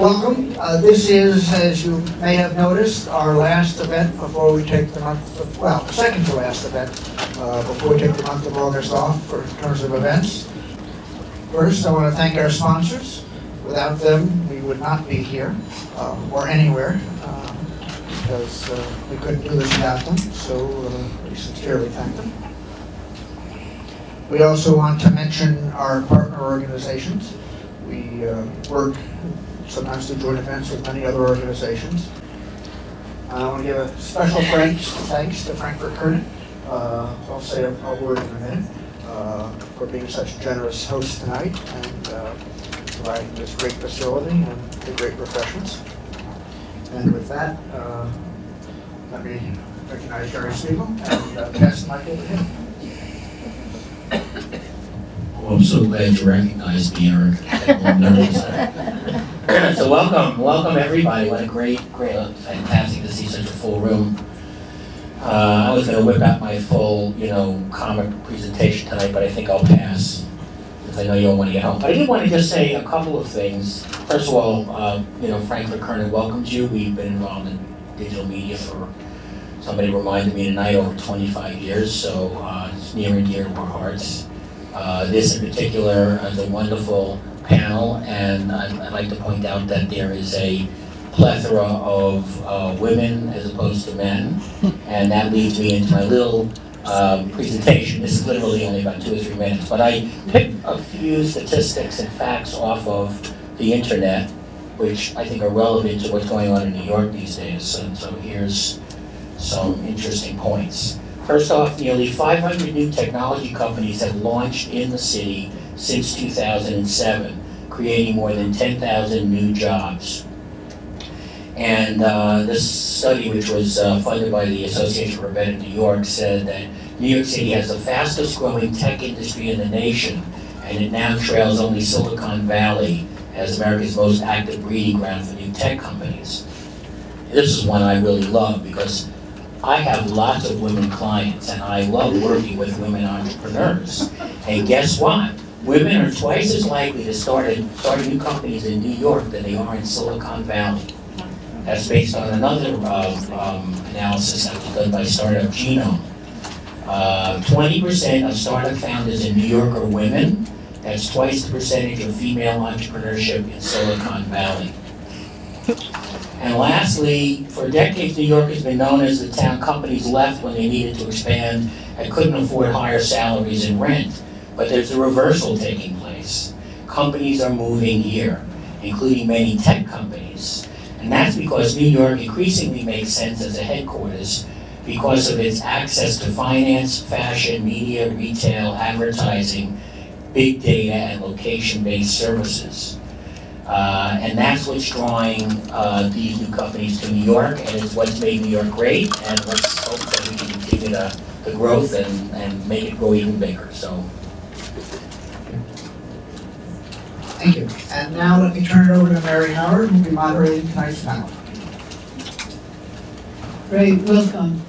Welcome. This is, as you may have noticed, our last event before we take the month of, well, second to last event before we take the month of August off in terms of events. First, I want to thank our sponsors. Without them, we would not be here or anywhere because we couldn't do this without them, so we sincerely thank them. We also want to mention our partner organizations. We work sometimes to joint events with many other organizations. I want to give a special thanks to Frankfurt Kurnit. I'll say a word in a minute for being such a generous host tonight and providing this great facility and the great refreshments. And with that, let me recognize Jerry Spiegel and pass the mic over to him. Well, I'm so glad you recognized me, Eric. I'm nervous. So welcome everybody. What a great, fantastic to see such a full room. I was going to whip out my full, comic presentation tonight, but I think I'll pass because I know you all want to get home. But I did want to just say a couple of things. First of all, Frankfurt Kurnit welcomes you. We've been involved in digital media for, somebody reminded me tonight, over 25 years, so it's near and dear to our hearts. This in particular is a wonderful panel, and I'd like to point out that there is a plethora of women as opposed to men, and that leads me into my little presentation. This is literally only about 2 or 3 minutes, but I picked a few statistics and facts off of the internet, which I think are relevant to what's going on in New York these days. So here's some interesting points. First off, nearly 500 new technology companies have launched in the city since 2007, creating more than 10,000 new jobs. And this study, which was funded by the Association for Better New York, said that New York City has the fastest growing tech industry in the nation, and it now trails only Silicon Valley as America's most active breeding ground for new tech companies. This is one I really love because I have lots of women clients, and I love working with women entrepreneurs. And guess what? Women are twice as likely to start new companies in New York than they are in Silicon Valley. That's based on another analysis that was done by Startup Genome. 20% of startup founders in New York are women. That's twice the percentage of female entrepreneurship in Silicon Valley. And lastly, for decades, New York has been known as the town companies left when they needed to expand and couldn't afford higher salaries and rent. But there's a reversal taking place. Companies are moving here, including many tech companies. And that's because New York increasingly makes sense as a headquarters because of its access to finance, fashion, media, retail, advertising, big data, and location-based services. And that's what's drawing these new companies to New York, and it's what's made New York great, and let's hope that we can continue the growth and make it grow even bigger. So, Thank you. And now let me turn it over to Mary Howard, who will be moderating tonight's panel. Great, welcome.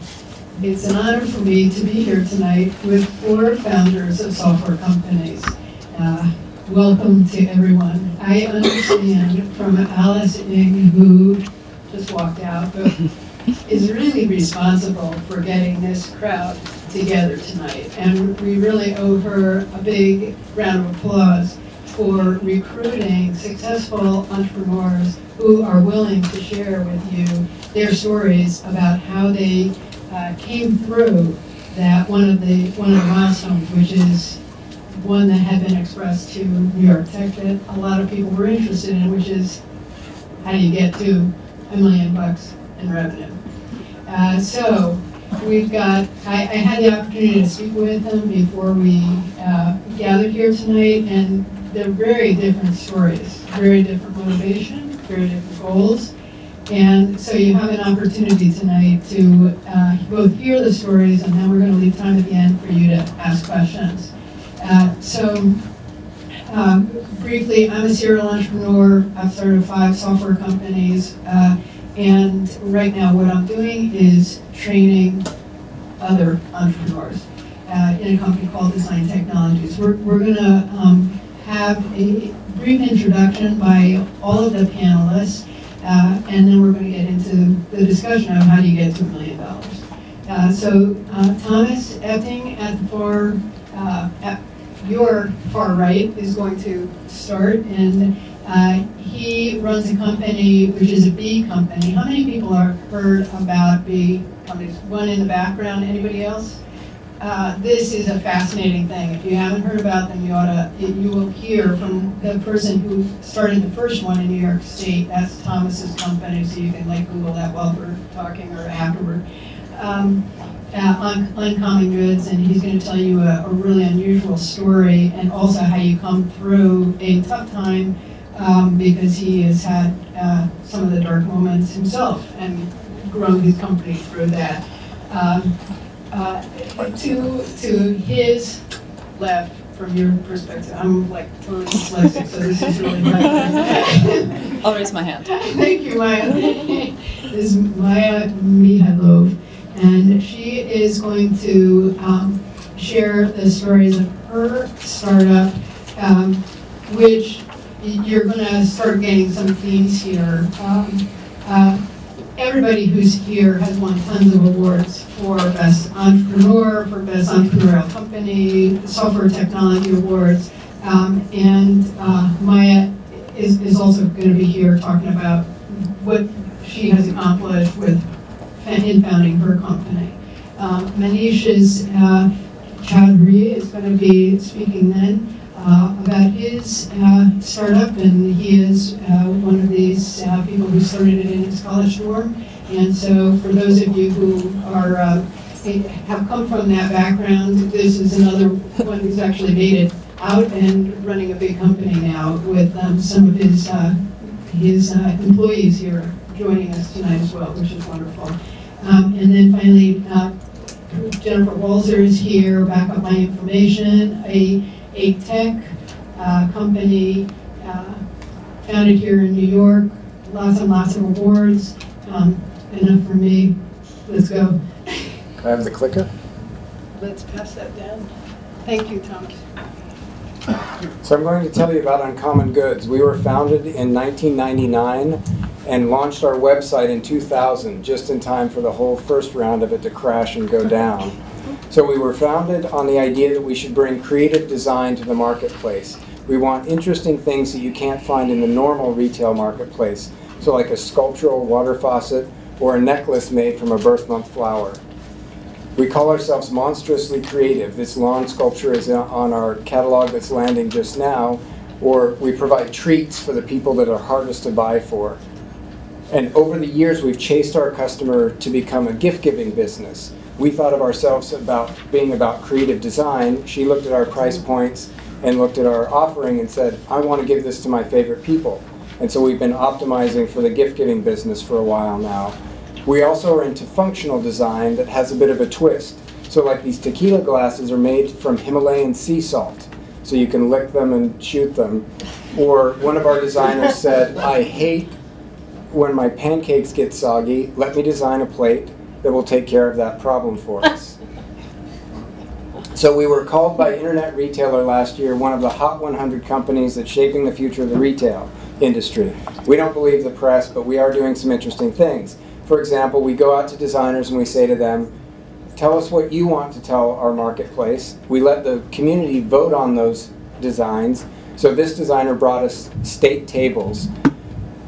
It's an honor for me to be here tonight with 4 founders of software companies. Welcome to everyone. I understand from Alice Ng, who just walked out, but is really responsible for getting this crowd together tonight. And we really owe her a big round of applause for recruiting successful entrepreneurs who are willing to share with you their stories about how they came through that one of the milestones, which is one that had been expressed to New York Tech that a lot of people were interested in, which is how do you get to $1 million in revenue. So we've got, I had the opportunity to speak with them before we gathered here tonight, and they're very different stories, very different motivation, very different goals. And so you have an opportunity tonight to both hear the stories, and then we're going to leave time at the end for you to ask questions. Briefly, I'm a serial entrepreneur. I've started 5 software companies, and right now what I'm doing is training other entrepreneurs in a company called Design Technologies. We're going to have a brief introduction by all of the panelists, and then we're going to get into the discussion of how do you get to $1 million. So Thomas Epting at your far right is going to start, and he runs a company which is a bee company. How many people have heard about bee companies? One in the background. Anybody else? This is a fascinating thing. If you haven't heard about them, you will hear from the person who started the first one in New York State. That's Thomas's company, so you can Google that while we're talking or afterward. Uncommon Goods, and he's going to tell you a really unusual story, and also how you come through a tough time because he has had some of the dark moments himself and grown his company through that. To his left, from your perspective, I'm totally dyslexic, so this is really hard. I'll raise my hand. Thank you, Maya. This is Maya Mikhailov, and she is going to share the stories of her startup, which you're going to start getting some themes here. Everybody who's here has won tons of awards for Best Entrepreneur, for Best Entrepreneurial Company, Software Technology Awards, and Maya is also going to be here talking about what she has accomplished in founding her company. Manish Chowdhary is going to be speaking then about his startup, and he is one of these people who started it in his college dorm. And so for those of you who have come from that background, this is another one who's actually made it out and running a big company now with some of his employees here joining us tonight as well, which is wonderful. And then finally, Jennifer Walzer is here, back up my information, a tech company founded here in New York, lots and lots of awards. Enough for me. Let's go. Can I have the clicker? Let's pass that down. Thank you, Thomas. So I'm going to tell you about Uncommon Goods. We were founded in 1999 and launched our website in 2000, just in time for the whole first round of it to crash and go down. So we were founded on the idea that we should bring creative design to the marketplace. We want interesting things that you can't find in the normal retail marketplace. So like a sculptural water faucet or a necklace made from a birth month flower. We call ourselves monstrously creative. This lawn sculpture is on our catalog that's landing just now, or we provide treats for the people that are hardest to buy for. And over the years, we've chased our customer to become a gift-giving business. We thought of ourselves about being about creative design. She looked at our price points and looked at our offering and said, I want to give this to my favorite people. And so we've been optimizing for the gift-giving business for a while now. We also are into functional design that has a bit of a twist. So like these tequila glasses are made from Himalayan sea salt, so you can lick them and shoot them. Or one of our designers said, I hate when my pancakes get soggy. Let me design a plate that will take care of that problem for us. So we were called by Internet Retailer last year one of the hot 100 companies that's shaping the future of the retail industry. We don't believe the press, but we are doing some interesting things. For example, we go out to designers and we say to them, tell us what you want to tell our marketplace. We let the community vote on those designs. So this designer brought us state tables.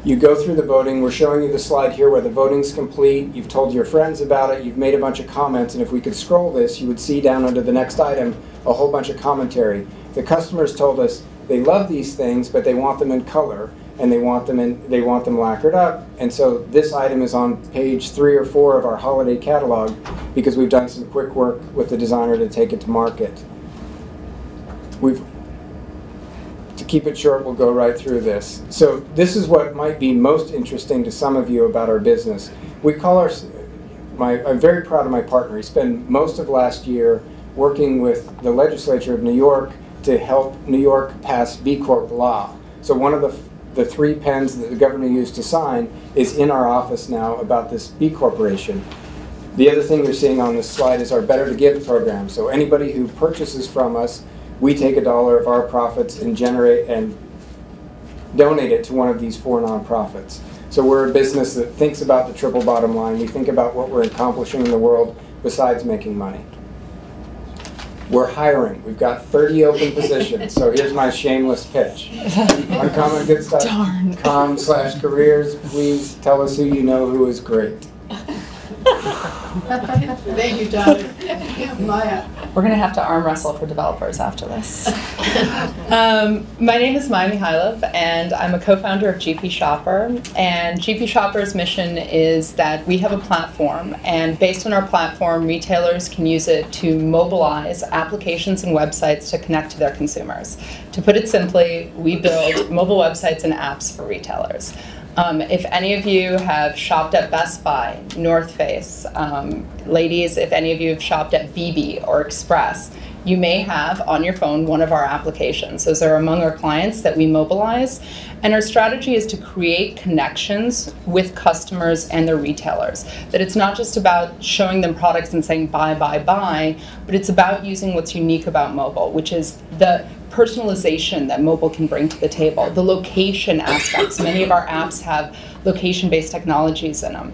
You go through the voting. We're showing you the slide here where the voting's complete. You've told your friends about it. You've made a bunch of comments. And if we could scroll this, you would see down under the next item a whole bunch of commentary. The customers told us they love these things, but they want them in color. And they want them lacquered up. And so this item is on page 3 or 4 of our holiday catalog because we've done some quick work with the designer to take it to market. To keep it short, we'll go right through this. So this is what might be most interesting to some of you about our business. We call I'm very proud of my partner. He spent most of last year working with the legislature of New York to help New York pass B Corp law. So one of the 3 pens that the governor used to sign is in our office now about this B Corporation. The other thing you're seeing on this slide is our Better to Give program. So anybody who purchases from us we take $1 of our profits and generate and donate it to one of these 4 nonprofits. So we're a business that thinks about the triple bottom line. We think about what we're accomplishing in the world besides making money. We're hiring. We've got 30 open positions. So here's my shameless pitch. UncommonGoods.com/careers. Please tell us who you know who is great. Thank you, John. Maya. We're going to have to arm wrestle for developers after this. My name is Mikhailov, and I'm a co-founder of GP Shopper. And GP Shopper's mission is that we have a platform, and based on our platform, retailers can use it to mobilize applications and websites to connect to their consumers. To put it simply, we build mobile websites and apps for retailers. If any of you have shopped at Best Buy, North Face, ladies, if any of you have shopped at BB or Express, you may have on your phone one of our applications. Those are among our clients that we mobilize. And our strategy is to create connections with customers and their retailers. That it's not just about showing them products and saying buy, buy, buy, but it's about using what's unique about mobile, which is the personalization that mobile can bring to the table, the location aspects. Many of our apps have location-based technologies in them.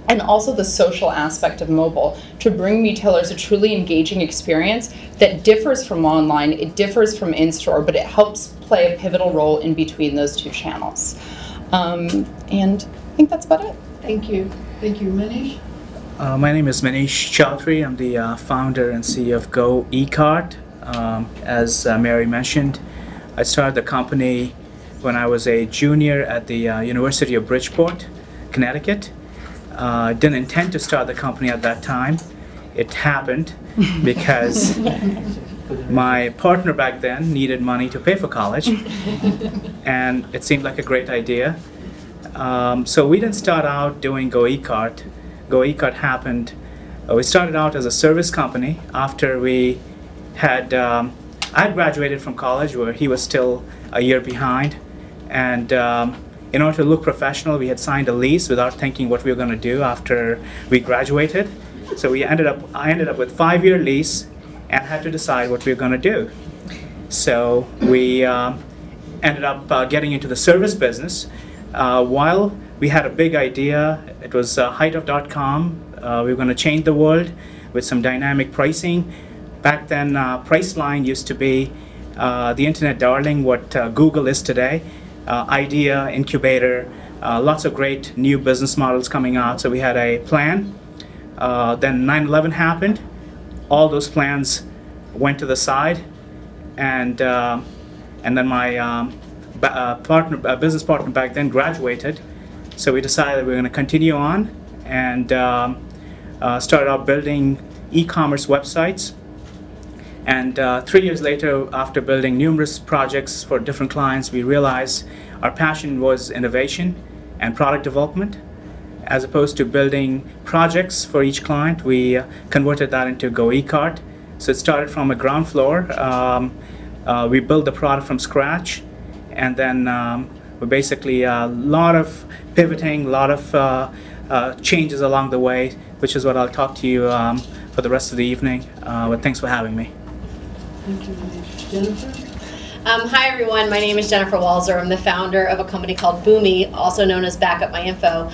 And also the social aspect of mobile, to bring retailers a truly engaging experience that differs from online, it differs from in-store, but it helps play a pivotal role in between those two channels. And I think that's about it. Thank you. Thank you, Manish. My name is Manish Chowdhary. I'm the founder and CEO of GoECart. As Mary mentioned, I started the company when I was a junior at the University of Bridgeport, Connecticut. Didn't intend to start the company at that time. It happened because my partner back then needed money to pay for college, and it seemed like a great idea. So we didn't start out doing GoECart. GoECart happened. We started out as a service company after we had, I had graduated from college where he was still a year behind, and in order to look professional, we had signed a lease without thinking what we were going to do after we graduated. So I ended up with a 5-year lease and had to decide what we were going to do. So we ended up getting into the service business. While we had a big idea, it was height of .com. We were going to change the world with some dynamic pricing. Back then, Priceline used to be the internet darling, what Google is today. Idea, incubator, lots of great new business models coming out. So we had a plan. Then 9/11 happened. All those plans went to the side, and then my business partner back then graduated. So we decided we were going to continue on and started out building e-commerce websites. And 3 years later, after building numerous projects for different clients, we realized our passion was innovation and product development. As opposed to building projects for each client, we converted that into GoECart. So it started from a ground floor. We built the product from scratch, and then we basically a lot of pivoting, a lot of changes along the way, which is what I'll talk to you for the rest of the evening. But thanks for having me. Thank you, Manish. Jennifer? Hi everyone, my name is Jennifer Walzer. I'm the founder of a company called BUMI, also known as Backup My Info.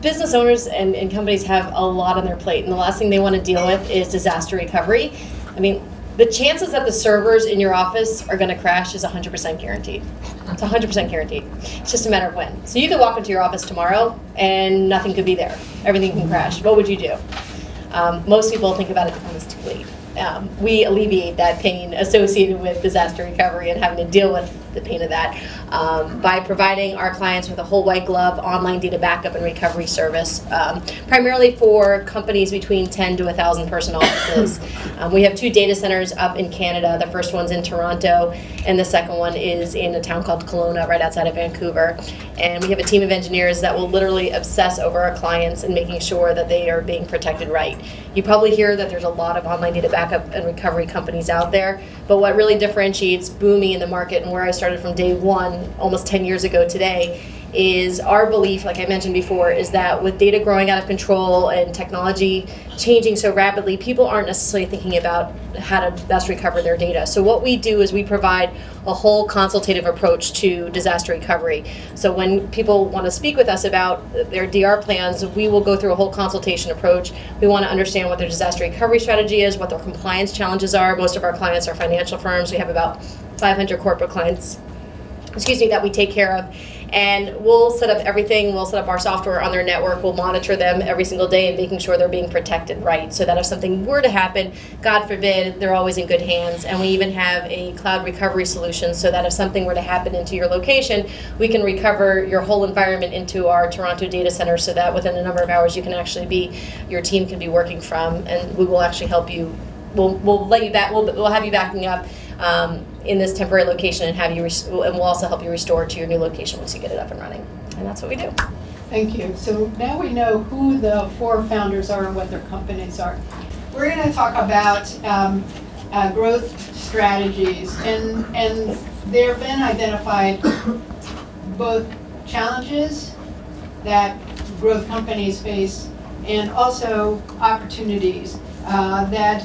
Business owners and companies have a lot on their plate, and the last thing they want to deal with is disaster recovery. I mean, the chances that the servers in your office are going to crash is 100% guaranteed. It's 100% guaranteed. It's just a matter of when. So you could walk into your office tomorrow and nothing could be there. Everything can crash. What would you do? Most people think about it when it's too late. We alleviate that pain associated with disaster recovery and having to deal with the pain of that by providing our clients with a whole white glove online data backup and recovery service, primarily for companies between 10 to 1,000 person offices. We have 2 data centers up in Canada. The first one's in Toronto, and the second one is in a town called Kelowna, right outside of Vancouver. And we have a team of engineers that will literally obsess over our clients and making sure that they are being protected right. You probably hear that there's a lot of online data backup and recovery companies out there, but what really differentiates BUMI in the market and where I started from day one, almost 10 years ago today, is our belief, like I mentioned before, is that with data growing out of control and technology changing so rapidly, people aren't necessarily thinking about how to best recover their data. So what we do is we provide a whole consultative approach to disaster recovery. So when people want to speak with us about their DR plans, we will go through a whole consultation approach. We want to understand what their disaster recovery strategy is, what their compliance challenges are. Most of our clients are financial firms. We have about 500 corporate clients, that we take care of. And we'll set up everything. We'll set up our software on their network. We'll monitor them every single day and making sure they're being protected right, so that if something were to happen, God forbid, they're always in good hands. And we even have a cloud recovery solution, so that if something were to happen into your location, we can recover your whole environment into our Toronto data center, so that within a number of hours you can actually be, your team can be working from, and we will actually help you. We'll let you back. We'll have you backing up in this temporary location, and have you, and we'll also help you restore to your new location once you get it up and running. And that's what we do. Thank you. So now we know who the 4 founders are and what their companies are. We're going to talk about growth strategies, and there have been identified both challenges that growth companies face and also opportunities that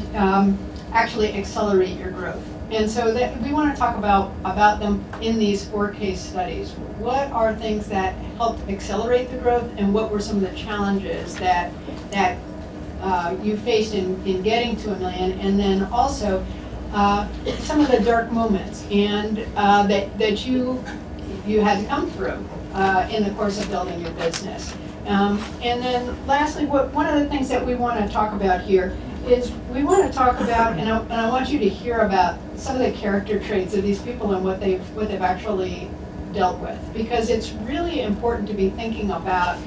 actually accelerate your growth. And so that we want to talk about them in these 4 case studies. What are things that helped accelerate the growth, and what were some of the challenges that you faced in getting to $1 million, and then also some of the dark moments and that you had to come through in the course of building your business. And then lastly, one of the things that we want to talk about here is we want to talk about, and I want you to hear about some of the character traits of these people and what they've actually dealt with, because it's really important to be thinking about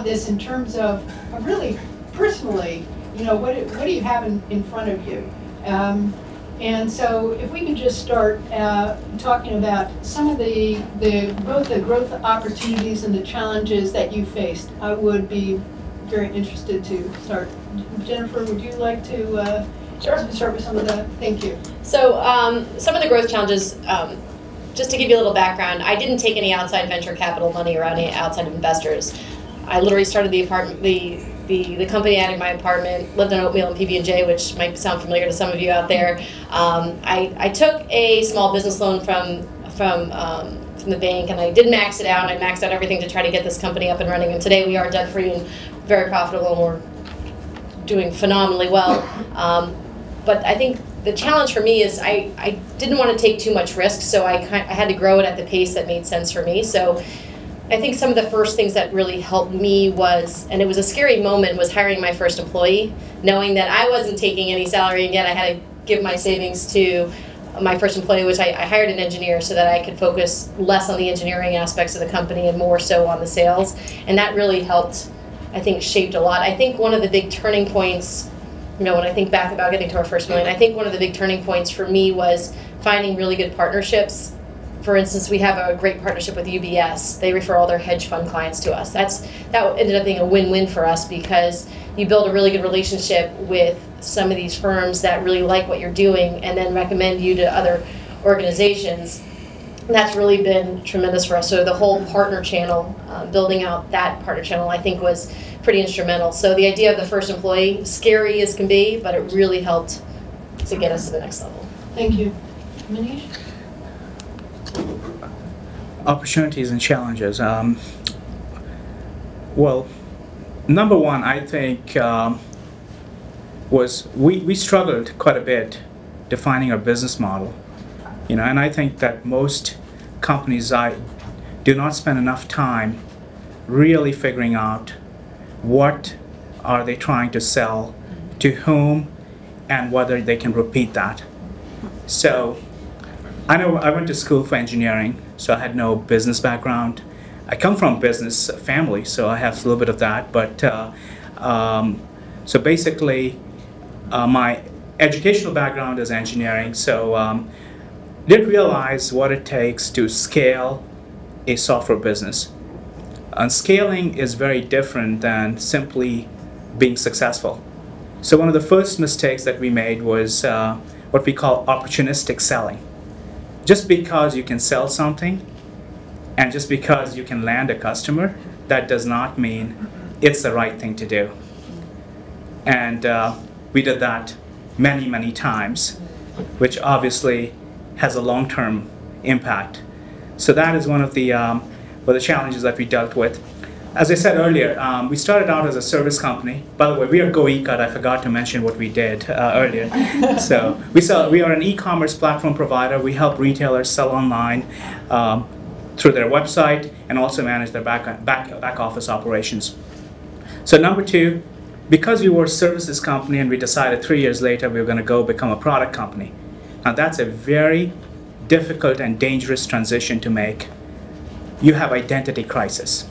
this in terms of really personally, what do you have in front of you? And so if we could just start talking about some of both the growth opportunities and the challenges that you faced, I would be very interested to start. Jennifer, would you like to start with some of the? Thank you. So some of the growth challenges, just to give you a little background, I didn't take any outside venture capital money or any outside investors. I literally started the company out of my apartment, lived on oatmeal and PB&J, which might sound familiar to some of you out there. I took a small business loan from the bank, and I did max it out. I maxed out everything to try to get this company up and running, and today we are debt-free and very profitable, and we're doing phenomenally well. But I think the challenge for me is I didn't want to take too much risk, so I had to grow it at the pace that made sense for me. So I think some of the first things that really helped me was, and it was a scary moment, was hiring my first employee, knowing that I wasn't taking any salary, and yet I had to give my savings to my first employee, which I hired an engineer so that I could focus less on the engineering aspects of the company and more so on the sales. And that really helped, I think, shaped a lot. I think one of the big turning points, when I think back about getting to our first $1 million, I think one of the big turning points for me was finding really good partnerships. For instance, we have a great partnership with UBS. They refer all their hedge fund clients to us. That ended up being a win-win for us, because you build a really good relationship with some of these firms that really like what you're doing and then recommend you to other organizations. And that's really been tremendous for us. So the whole partner channel, building out that partner channel, I think was pretty instrumental. So the idea of the first employee, scary as can be, but it really helped to get us to the next level. Thank you. Manish? Opportunities and challenges. Well, number one, I think, was we struggled quite a bit defining our business model. And I think that most companies do not spend enough time really figuring out what are they trying to sell, to whom, and whether they can repeat that. So I know I went to school for engineering, so I had no business background. I come from a business family, so I have a little bit of that. But so basically, my educational background is engineering, so didn't realize what it takes to scale a software business. And scaling is very different than simply being successful. So one of the first mistakes that we made was what we call opportunistic selling. Just because you can sell something And just because you can land a customer, that does not mean it's the right thing to do. And we did that many, many times, which obviously has a long-term impact. So that is one of the challenges that we dealt with. As I said earlier, we started out as a service company. By the way, we are GoECart. I forgot to mention what we did earlier. So we are an e-commerce platform provider. We help retailers sell online through their website and also manage their back office operations. So number two, because we were a services company and we decided 3 years later we were going to go become a product company. Now that's a very difficult and dangerous transition to make. You have identity crisis.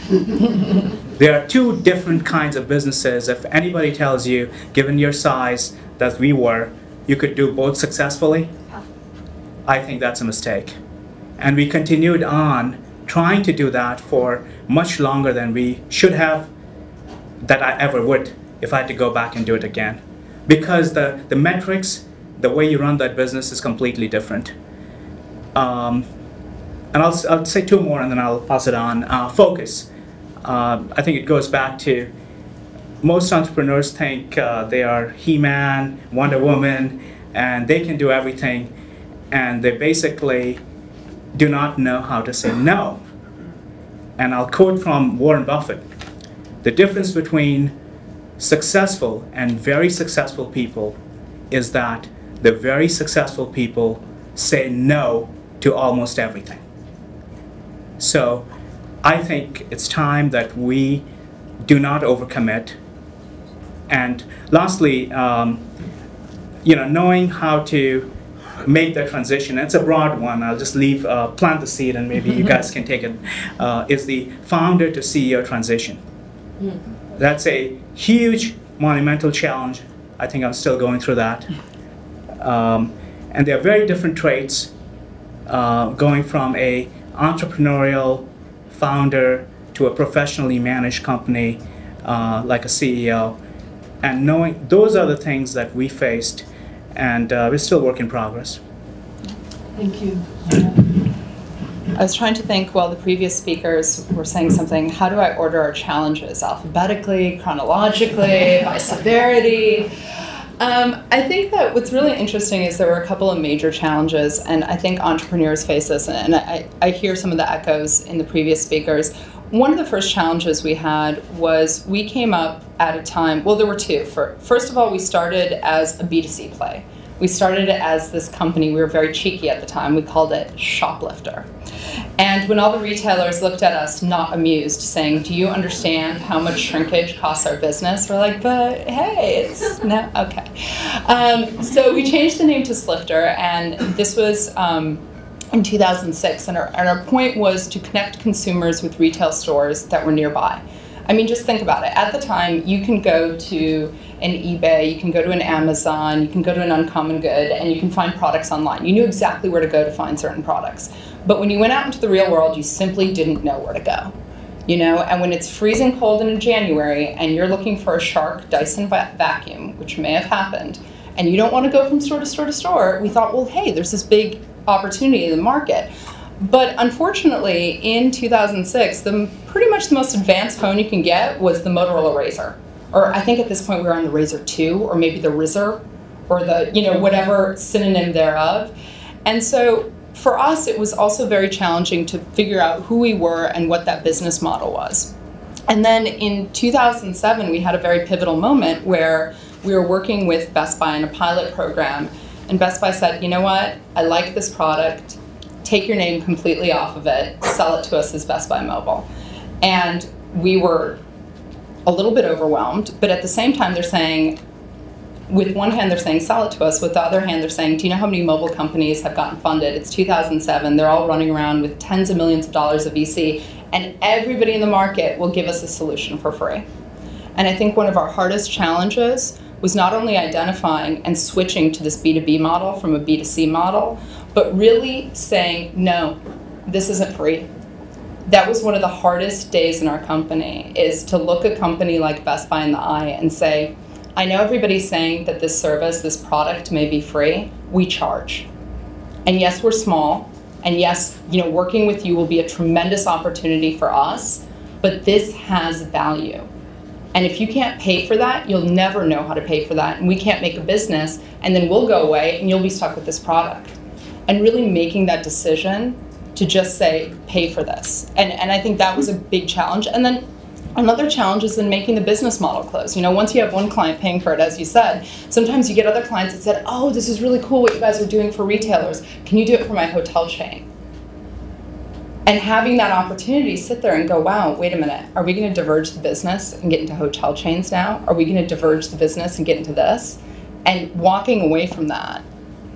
There are two different kinds of businesses. If anybody tells you, given your size that we were, you could do both successfully, I think that's a mistake. And we continued on trying to do that for much longer than we should have, that I ever would if I had to go back and do it again. Because the metrics, the way you run that business is completely different. And I'll say two more and then I'll pass it on. Focus. I think it goes back to most entrepreneurs think they are He-Man, Wonder Woman, and they can do everything. And they basically do not know how to say no. And I'll quote from Warren Buffett. The difference between successful and very successful people is that the very successful people say no to almost everything. So I think it's time that we do not overcommit. And lastly, knowing how to make the transition. It's a broad one. I'll just plant the seed and maybe you guys can take it. Is the founder to CEO transition. That's a huge, monumental challenge. I think I'm still going through that. And there are very different traits going from a entrepreneurial founder to a professionally managed company like a CEO. And knowing those are the things that we faced, and we're still work in progress. Thank you. I was trying to think while the previous speakers were saying something, how do I order our challenges? Alphabetically, chronologically, by severity? I think that what's really interesting is there were a couple of major challenges, and I think entrepreneurs face this, and I hear some of the echoes in the previous speakers. One of the first challenges we had was we came up at a time, well, there were two. First of all, we started as a B2C play. We started as this company, we were very cheeky at the time, we called it Shoplifter. And when all the retailers looked at us not amused, saying, do you understand how much shrinkage costs our business? We're like, but hey, it's, no, okay. So we changed the name to Slifter, and this was in 2006, and our point was to connect consumers with retail stores that were nearby. I mean, just think about it. At the time, you can go to an eBay, you can go to an Amazon, you can go to an Uncommon Good, and you can find products online. You knew exactly where to go to find certain products. But when you went out into the real world, you simply didn't know where to go. And when it's freezing cold in January, and you're looking for a Shark Dyson vacuum, which may have happened, and you don't want to go from store to store to store, we thought, well, hey, there's this big opportunity in the market. But unfortunately, in 2006, pretty much the most advanced phone you can get was the Motorola Razr. Or I think at this point we were on the Razr 2, or maybe the Rizr, or the, whatever synonym thereof. And so for us, it was also very challenging to figure out who we were and what that business model was. And then in 2007, we had a very pivotal moment where we were working with Best Buy in a pilot program. And Best Buy said, you know what, I like this product. Take your name completely off of it, sell it to us as Best Buy Mobile. And we were a little bit overwhelmed, but at the same time they're saying, with one hand they're saying sell it to us, with the other hand they're saying, do you know how many mobile companies have gotten funded? It's 2007, they're all running around with tens of millions of dollars of VC, and everybody in the market will give us a solution for free. And I think one of our hardest challenges was not only identifying and switching to this B2B model from a B2C model, but really saying, no, this isn't free. That was one of the hardest days in our company, is to look a company like Best Buy in the eye and say, I know everybody's saying that this service, this product may be free, we charge. And yes, we're small, And yes, working with you will be a tremendous opportunity for us, but this has value. And if you can't pay for that, you'll never know how to pay for that. And we can't make a business, and then we'll go away and you'll be stuck with this product. And really making that decision to just say, pay for this. And I think that was a big challenge. And then another challenge is in making the business model close. Once you have one client paying for it, as you said, sometimes you get other clients that said, oh, this is really cool what you guys are doing for retailers. Can you do it for my hotel chain? And having that opportunity, sit there and go, wow, wait a minute, are we going to diverge the business and get into hotel chains now? Are we going to diverge the business and get into this? And walking away from that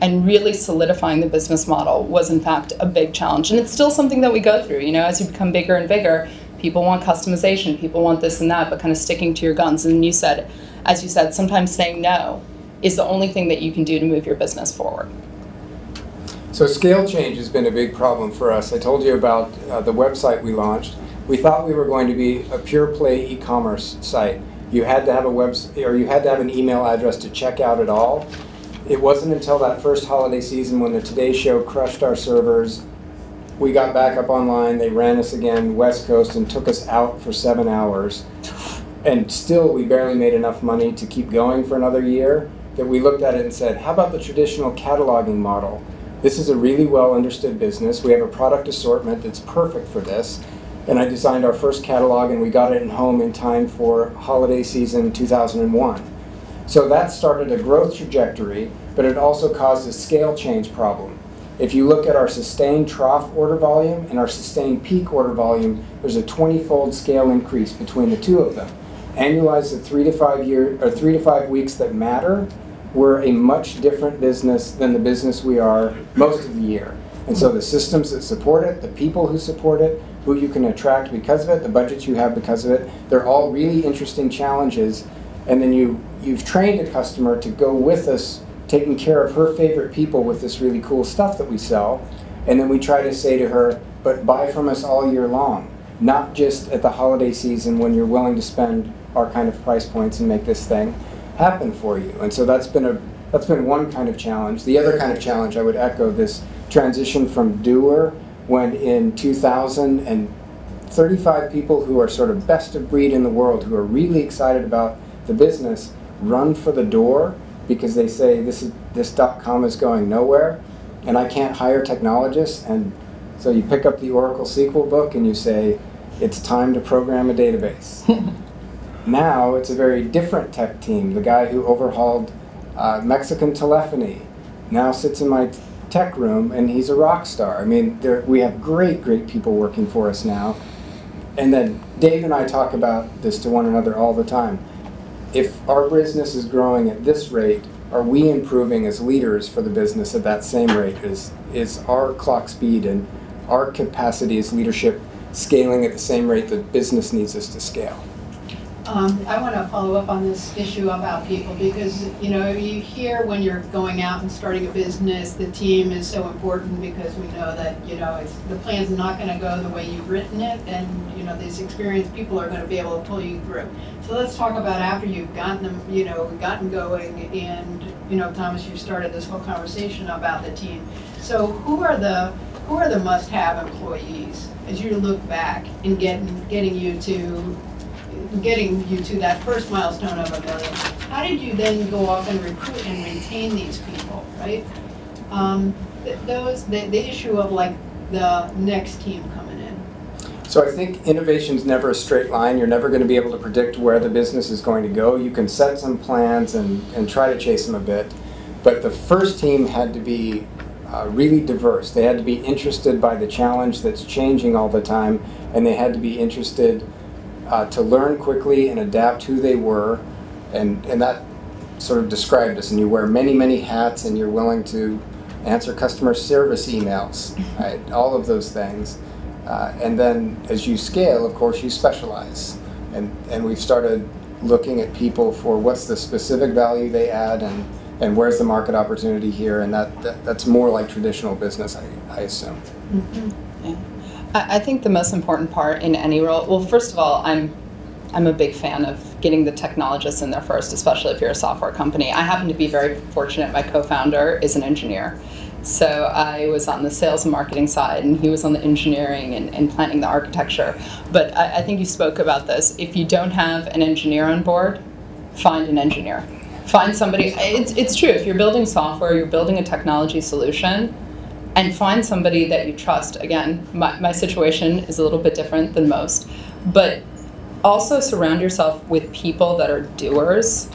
and really solidifying the business model was in fact a big challenge. And it's still something that we go through, as you become bigger and bigger, people want customization, people want this and that, but kind of sticking to your guns. And as you said, sometimes saying no is the only thing that you can do to move your business forward. So scale change has been a big problem for us. I told you about the website we launched. We thought we were going to be a pure play e-commerce site. You had to have you had to have an email address to check out at all. It wasn't until that first holiday season when the Today Show crushed our servers. We got back up online, they ran us again, West Coast, and took us out for 7 hours. And still we barely made enough money to keep going for another year, that we looked at it and said, how about the traditional cataloging model? This is a really well understood business. We have a product assortment that's perfect for this. And I designed our first catalog and we got it in home in time for holiday season 2001. So that started a growth trajectory, but it also caused a scale change problem. If you look at our sustained trough order volume and our sustained peak order volume, there's a 20-fold scale increase between the two of them. Annualize the 3 to 5 weeks that matter, we're a much different business than the business we are most of the year. And so the systems that support it, the people who support it, who you can attract because of it, the budgets you have because of it, they're all really interesting challenges. And then you've trained a customer to go with us, taking care of her favorite people with this really cool stuff that we sell. And then we try to say to her, but buy from us all year long, not just at the holiday season when you're willing to spend our kind of price points and make this thing happen for you. And so that's been one kind of challenge. The other kind of challenge, I would echo this transition from doer, when in 2000 and 35 people who are sort of best of breed in the world, who are really excited about the business, run for the door because they say this .com is going nowhere and I can't hire technologists. And so you pick up the Oracle SQL book and you say, it's time to program a database. Now it's a very different tech team. The guy who overhauled Mexican telephony now sits in my tech room and he's a rock star. I mean, we have great people working for us now. And then Dave and I talk about this to one another all the time. If our business is growing at this rate, are we improving as leaders for the business at that same rate? Is our clock speed and our capacity as leadership scaling at the same rate that business needs us to scale? I want to follow up on this issue about people because, you hear when you're going out and starting a business, the team is so important because we know that, the plan's not going to go the way you've written it, and, these experienced people are going to be able to pull you through. So let's talk about after you've gotten them, gotten going, and, Thomas, you started this whole conversation about the team. So who are the must-have employees as you look back and getting you to that first milestone of $1 million? How did you then go off and recruit and retain these people, right? The issue of like the next team coming in. So I think innovation's never a straight line. You're never going to be able to predict where the business is going to go. You can set some plans and try to chase them a bit. But the first team had to be really diverse. They had to be interested by the challenge that's changing all the time, and they had to be interested to learn quickly and adapt who they were, and that sort of described us. And you wear many hats, and you're willing to answer customer service emails, right? All of those things. And then as you scale, of course, you specialize. And we've started looking at people for what's the specific value they add and where's the market opportunity here, and that's more like traditional business, I assume. Mm-hmm. Yeah. I think the most important part in any role, well, first of all, I'm a big fan of getting the technologists in there first, especially if you're a software company. I happen to be very fortunate. My co-founder is an engineer. So I was on the sales and marketing side, and he was on the engineering and planning the architecture. But I think you spoke about this. If you don't have an engineer on board, find an engineer. Find somebody. It's true. If you're building software, you're building a technology solution, and find somebody that you trust. Again, my situation is a little bit different than most. But also surround yourself with people that are doers.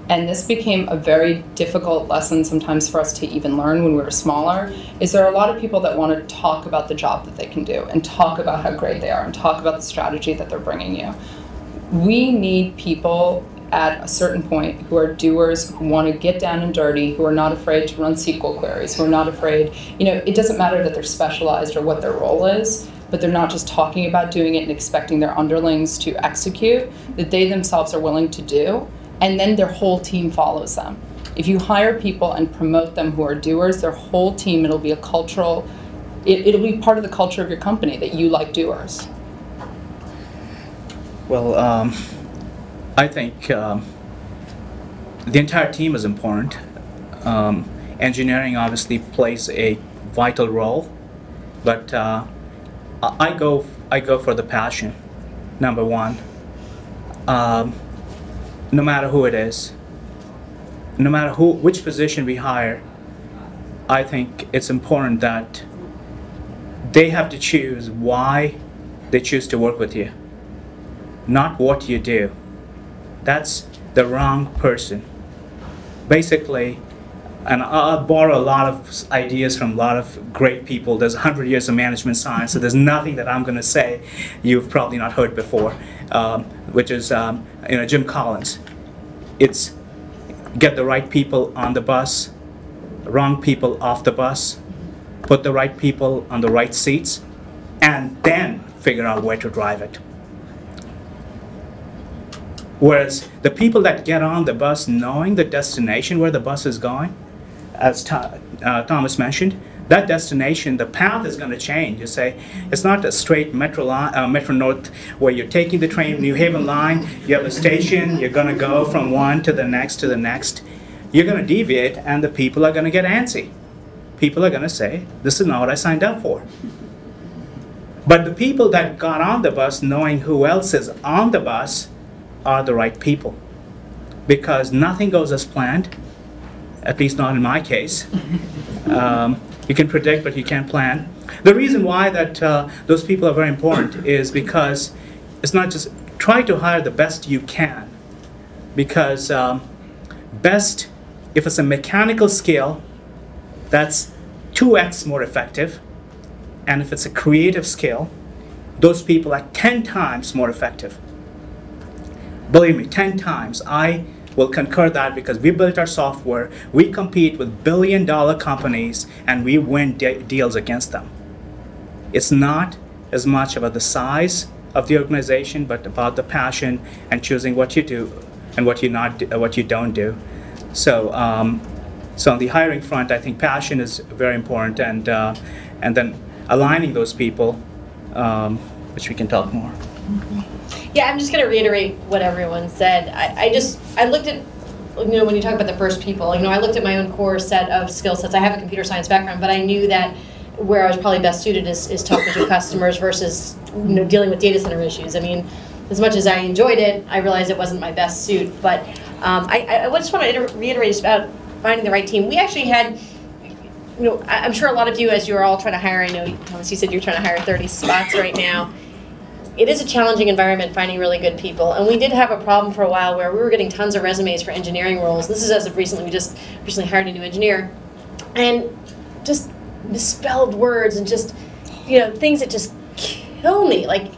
And this became a very difficult lesson sometimes for us to even learn when we were smaller, is there are a lot of people that want to talk about the job that they can do and talk about how great they are and talk about the strategy that they're bringing you. We need people at a certain point who are doers, who want to get down and dirty, who are not afraid to run SQL queries, who are not afraid, it doesn't matter that they're specialized or what their role is, but they're not just talking about doing it and expecting their underlings to execute, that they themselves are willing to do. And then their whole team follows them. If you hire people and promote them who are doers, their whole team, it'll be a cultural, it'll be part of the culture of your company that you like doers. Well, I think the entire team is important. Engineering obviously plays a vital role, but I go for the passion, number one. No matter who it is, no matter which position we hire, I think it's important that they have to choose why they choose to work with you, not what you do. That's the wrong person. Basically, and I'll borrow a lot of ideas from a lot of great people. There's 100 years of management science, so there's nothing that I'm going to say you've probably not heard before, which is Jim Collins. It's get the right people on the bus, wrong people off the bus, put the right people on the right seats, and then figure out where to drive it. Whereas the people that get on the bus knowing the destination where the bus is going, as Thomas mentioned, that destination, the path is going to change. You say, it's not a straight Metro North where you're taking the train, New Haven line, you have a station, you're going to go from one to the next to the next. You're going to deviate, and the people are going to get antsy. People are going to say, this is not what I signed up for. But the people that got on the bus knowing who else is on the bus are the right people. Because nothing goes as planned, at least not in my case. You can predict, but you can't plan. The reason why that those people are very important is because it's not just try to hire the best you can. Because best, if it's a mechanical skill, that's 2x more effective. And if it's a creative skill, those people are 10 times more effective. Believe me, 10 times. I will concur that because we built our software, we compete with billion-dollar companies, and we win deals against them. It's not as much about the size of the organization, but about the passion and choosing what you do and what you don't do. So, so on the hiring front, I think passion is very important, and then aligning those people, which we can talk more. Yeah, I'm just going to reiterate what everyone said. I looked at, when you talk about the first people, I looked at my own core set of skill sets. I have a computer science background, but I knew that where I was probably best suited is talking to customers versus, dealing with data center issues. I mean, as much as I enjoyed it, I realized it wasn't my best suit. But I just want to reiterate about finding the right team. We actually had, I'm sure a lot of you, as you're all trying to hire, I know, Thomas, you said you're trying to hire 30 spots right now. It is a challenging environment finding really good people, and we did have a problem for a while where we were getting tons of resumes for engineering roles. This is as of recently, we just recently hired a new engineer, and just misspelled words and just, things that just kill me. Like,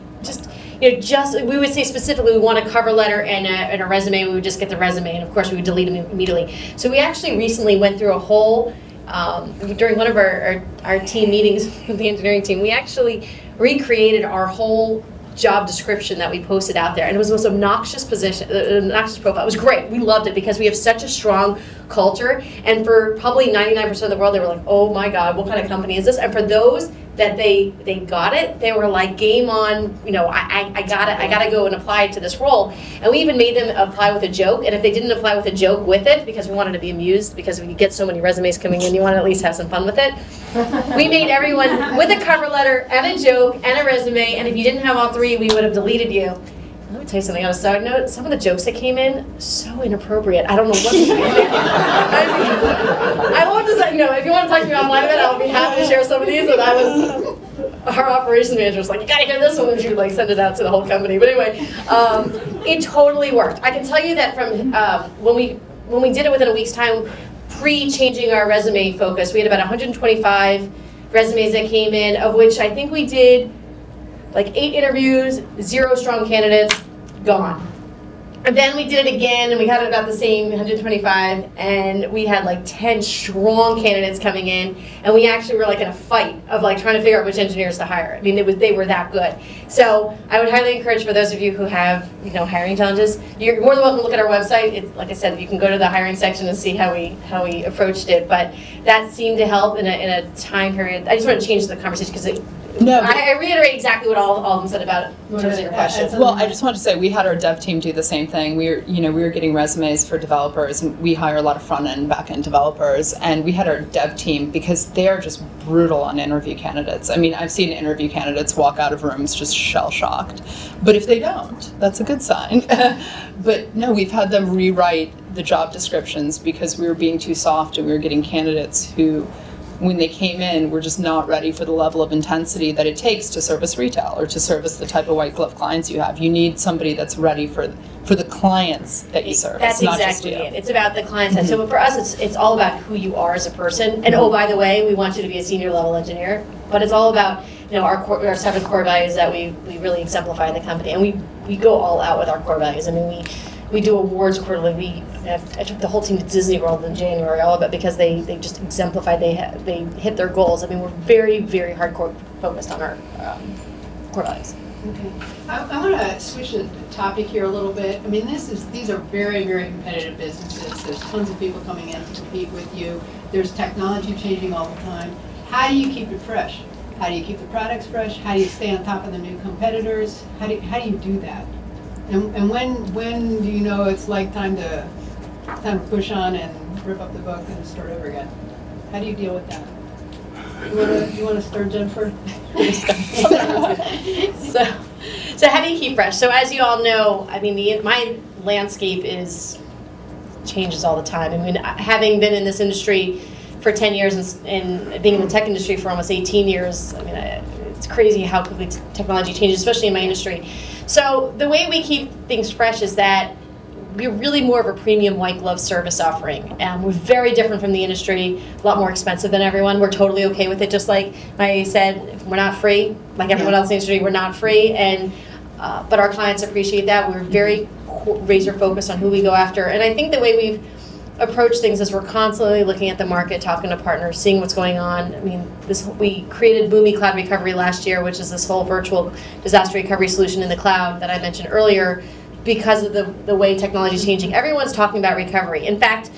we would say specifically we want a cover letter and a resume, we would just get the resume, and of course we would delete them immediately. So we actually recently went through a whole, during one of our team meetings with the engineering team, we actually recreated our whole job description that we posted out there, and it was the most obnoxious profile. It was great. We loved it because we have such a strong culture. And for probably 99% of the world, they were like, oh my God, what kind of company is this? And for those that they got it, they were like, game on, you know, I got it, I gotta go and apply to this role. And we even made them apply with a joke, and if they didn't apply with a joke with it, because we wanted to be amused, because when you get so many resumes coming in, you want to at least have some fun with it, we made everyone with a cover letter and a joke and a resume, and if you didn't have all three, we would have deleted you. Let me tell you something on a side note, some of the jokes that came in, so inappropriate. I don't know what to say. I won't just, you know, if you want to talk to me online about it, I'll be happy to share some of these, but I was, our operations manager was like, you gotta hear this one, and she would like send it out to the whole company. But anyway, it totally worked. I can tell you that from, when we did it within a week's time, pre-changing our resume focus, we had about 125 resumes that came in, of which I think we did like 8 interviews, 0 strong candidates, gone. And then we did it again, and we had about the same 125, and we had like 10 strong candidates coming in, and we actually were like in a fight of like trying to figure out which engineers to hire. I mean, they were that good. So I would highly encourage, for those of you who have, you know, hiring challenges, you're more than welcome to look at our website. It's, like I said, you can go to the hiring section and see how we approached it. But that seemed to help in a time period. I just want to change the conversation because I reiterate exactly what all of them said about it in terms of your questions. Well, I just want to say we had our dev team do the same thing. We were getting resumes for developers, and we hire a lot of front end, back end developers, and we had our dev team because they are just brutal on interview candidates. I mean, I've seen interview candidates walk out of rooms just shell shocked, but if they don't, that's a good sign. But no, we've had them rewrite the job descriptions because we were being too soft, and we were getting candidates who, when they came in, we're just not ready for the level of intensity that it takes to service retail or to service the type of white glove clients you have. You need somebody that's ready for the clients that you serve. That's not exactly just you. it. It's about the clients. Mm-hmm. So for us, it's all about who you are as a person. And oh, by the way, we want you to be a senior level engineer. But it's all about, you know, our 7 core values that we really exemplify in the company. And we go all out with our core values. I mean, we do awards quarterly. I took the whole team to Disney World in January, all of it, because they just exemplify, they hit their goals. I mean, we're very, very hardcore focused on our core values. Okay. I want to switch the topic here a little bit. I mean, these are very, very competitive businesses. There's tons of people coming in to compete with you. There's technology changing all the time. How do you keep it fresh? How do you keep the products fresh? How do you stay on top of the new competitors? How do you do that? And when do you know it's like time to push on and rip up the book and start over again? How do you deal with that? You want to start, Jennifer? So how do you keep fresh? So as you all know, I mean, my landscape changes all the time. I mean, having been in this industry for 10 years and being in the tech industry for almost 18 years, I mean, it's crazy how quickly technology changes, especially in my industry. So the way we keep things fresh is that we're really more of a premium white glove service offering. We're very different from the industry, a lot more expensive than everyone. We're totally okay with it. Just like I said, we're not free. Like everyone else in the industry, we're not free. And but our clients appreciate that. We're very razor focused on who we go after. And I think the way we've approached things is we're constantly looking at the market, talking to partners, seeing what's going on. I mean, we created BUMI Cloud Recovery last year, which is this whole virtual disaster recovery solution in the cloud that I mentioned earlier, because of the way technology is changing. Everyone's talking about recovery. In fact,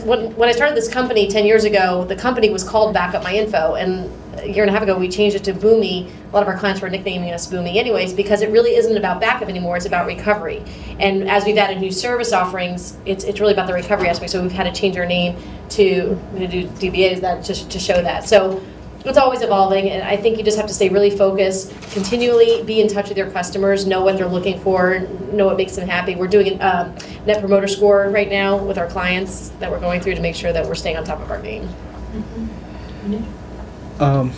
when I started this company 10 years ago, the company was called Backup My Info, and a year and a half ago we changed it to BUMI. A lot of our clients were nicknaming us BUMI anyways, because it really isn't about backup anymore, it's about recovery. And as we've added new service offerings, it's really about the recovery aspect, so we've had to change our name to do DBAs to show that. So it's always evolving, and I think you just have to stay really focused, continually be in touch with your customers, know what they're looking for, know what makes them happy. We're doing a Net Promoter Score right now with our clients that we're going through to make sure that we're staying on top of our game.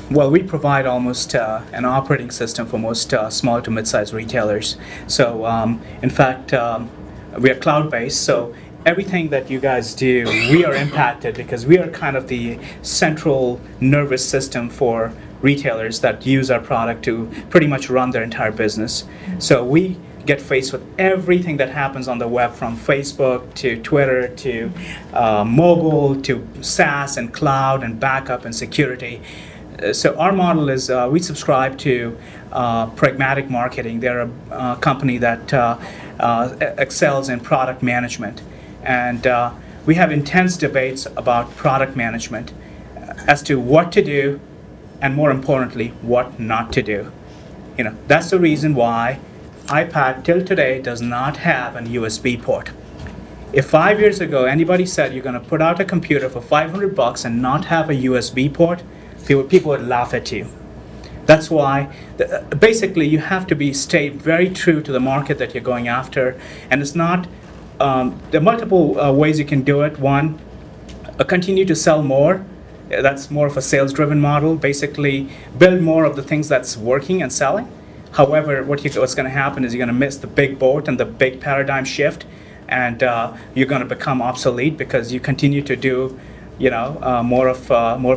Well, we provide almost an operating system for most small to mid-sized retailers. So, in fact, we are cloud-based, so everything that you guys do, we are impacted because we are kind of the central nervous system for retailers that use our product to pretty much run their entire business. So we get faced with everything that happens on the web, from Facebook to Twitter to mobile to SaaS and cloud and backup and security. So our model is we subscribe to Pragmatic Marketing. They're a company that excels in product management. And we have intense debates about product management as to what to do and, more importantly, what not to do. That's the reason why iPad till today does not have an USB port. If 5 years ago anybody said you're going to put out a computer for $500 and not have a USB port, people would laugh at you. That's why, basically, you have to stay very true to the market that you're going after. And it's not, there are multiple ways you can do it. One, continue to sell more. That's more of a sales-driven model. Basically, build more of the things that's working and selling. However, what's going to happen is you're going to miss the big boat and the big paradigm shift, and you're going to become obsolete because you continue to do, more of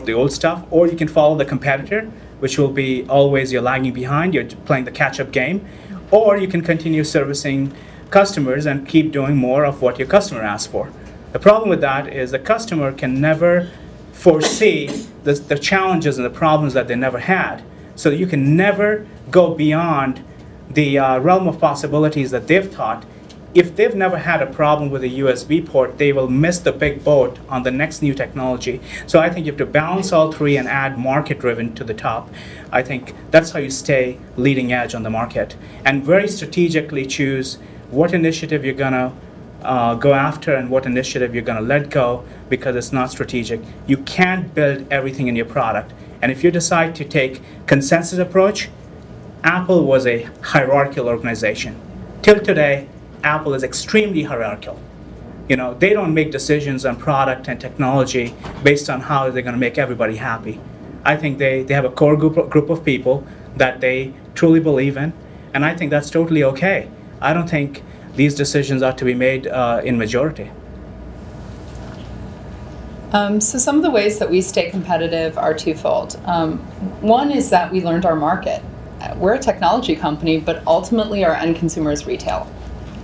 the old stuff. Or you can follow the competitor, which will be always you're lagging behind, you're playing the catch-up game. Or you can continue servicing customers and keep doing more of what your customer asks for. The problem with that is the customer can never foresee the challenges and the problems that they never had. So you can never go beyond the realm of possibilities that they've thought. If they've never had a problem with a USB port, they will miss the big boat on the next new technology. So I think you have to balance all three and add market-driven to the top. I think that's how you stay leading edge on the market. And very strategically choose what initiative you're going to go after and what initiative you're going to let go, because it's not strategic. You can't build everything in your product. And if you decide to take consensus approach, Apple was a hierarchical organization. Till today, Apple is extremely hierarchical. They don't make decisions on product and technology based on how they're going to make everybody happy. I think they have a core group of people that they truly believe in, and I think that's totally okay. I don't think these decisions ought to be made in majority. So some of the ways that we stay competitive are twofold. One is that we learned our market. We're a technology company, but ultimately our end consumer is retail.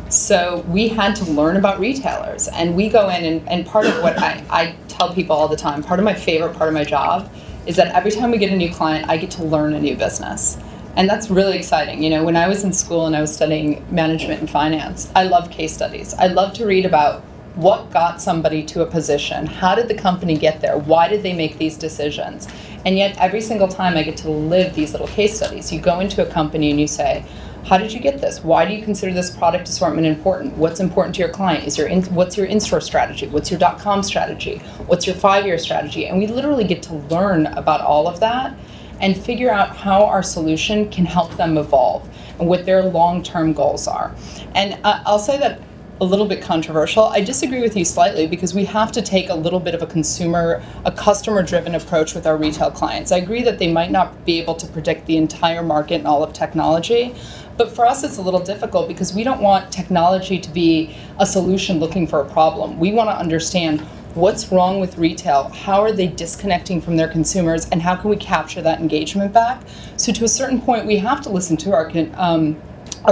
So we had to learn about retailers, and we go in and part of what I tell people all the time, part of my favorite part of my job is that every time we get a new client, I get to learn a new business. And that's really exciting. When I was in school and I was studying management and finance, I love case studies. I love to read about what got somebody to a position, how did the company get there, why did they make these decisions? And yet every single time I get to live these little case studies. You go into a company and you say, how did you get this? Why do you consider this product assortment important? What's important to your client? What's your in-store strategy? What's your .com strategy? What's your 5-year strategy? And we literally get to learn about all of that and figure out how our solution can help them evolve and what their long-term goals are. And I'll say that a little bit controversial. I disagree with you slightly because we have to take a little bit of a customer-driven approach with our retail clients. I agree that they might not be able to predict the entire market and all of technology, but for us it's a little difficult because we don't want technology to be a solution looking for a problem. We want to understand what's wrong with retail, how are they disconnecting from their consumers, and how can we capture that engagement back? So to a certain point, we have to listen to our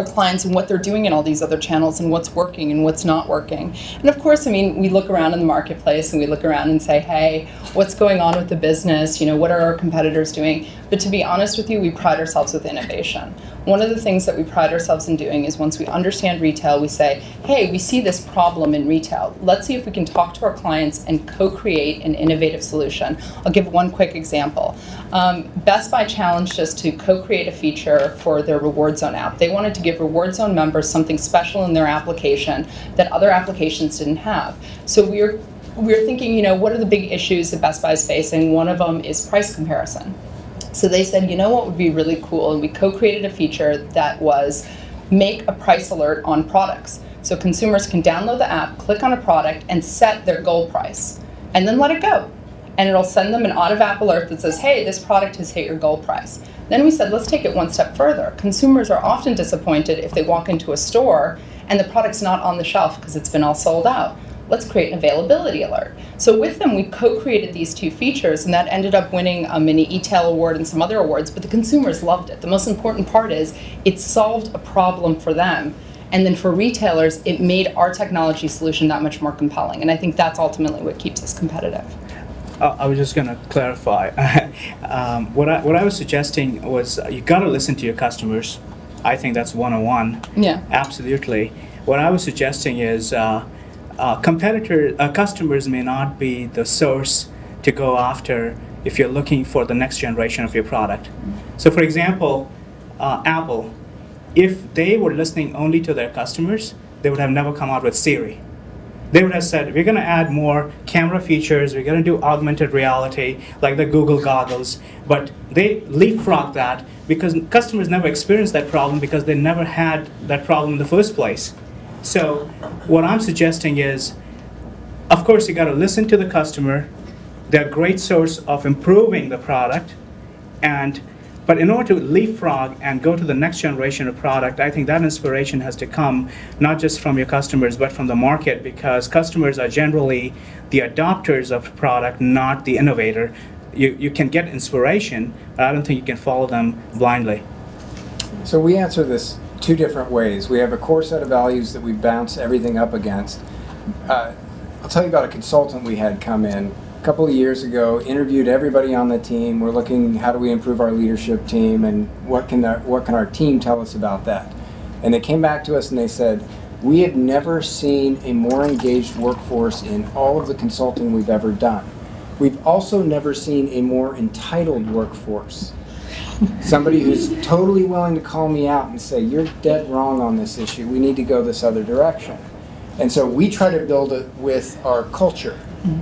clients and what they're doing in all these other channels and what's working and what's not working. And of course, we look around in the marketplace and we look around and say, hey, what's going on with the business? What are our competitors doing? But to be honest with you, we pride ourselves with innovation. One of the things that we pride ourselves in doing is once we understand retail, we say, hey, we see this problem in retail. Let's see if we can talk to our clients and co-create an innovative solution. I'll give one quick example. Best Buy challenged us to co-create a feature for their Reward Zone app. They wanted to give Reward Zone members something special in their application that other applications didn't have. So we were thinking, what are the big issues that Best Buy is facing? One of them is price comparison. So they said, what would be really cool? And we co-created a feature that was make a price alert on products. So consumers can download the app, click on a product, and set their goal price, and then let it go. And it'll send them an out-of-app alert that says, hey, this product has hit your goal price. Then we said, let's take it one step further. Consumers are often disappointed if they walk into a store and the product's not on the shelf because it's been all sold out. Let's create an availability alert. So with them, we co-created these two features, and that ended up winning a mini e-tail award and some other awards, but the consumers loved it. The most important part is it solved a problem for them. And then for retailers, it made our technology solution that much more compelling. And I think that's ultimately what keeps us competitive. I was just going to clarify. What I was suggesting was you got to listen to your customers. I think that's 101. Yeah. Absolutely. What I was suggesting is customers may not be the source to go after if you're looking for the next generation of your product. So for example, Apple, if they were listening only to their customers, they would have never come out with Siri. They would have said, we're going to add more camera features, we're going to do augmented reality, like the Google goggles, but they leapfrogged that because customers never experienced that problem because they never had that problem in the first place. So what I'm suggesting is, of course, you got to listen to the customer. They're a great source of improving the product, but in order to leapfrog and go to the next generation of product, I think that inspiration has to come not just from your customers, but from the market, because customers are generally the adopters of product, not the innovator. You can get inspiration, but I don't think you can follow them blindly. So we answer this two different ways. We have a core set of values that we bounce everything up against. I'll tell you about a consultant we had come in a couple of years ago, interviewed everybody on the team. We're looking, how do we improve our leadership team, and what can our team tell us about that? And they came back to us and they said, we have never seen a more engaged workforce in all of the consulting we've ever done. We've also never seen a more entitled workforce. Somebody who's totally willing to call me out and say, you're dead wrong on this issue, we need to go this other direction. And so we try to build it with our culture.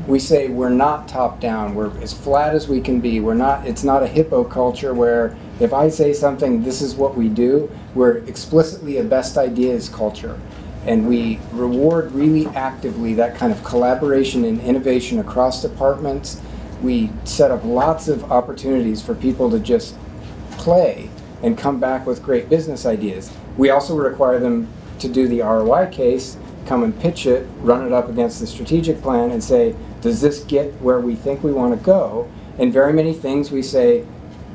We say we're not top down, we're as flat as we can be. It's not a hippo culture where if I say something, this is what we do. We're explicitly a best ideas culture. And we reward really actively that kind of collaboration and innovation across departments. We set up lots of opportunities for people to just play and come back with great business ideas. We also require them to do the ROI case, come and pitch it, run it up against the strategic plan and say, does this get where we think we want to go? And very many things we say,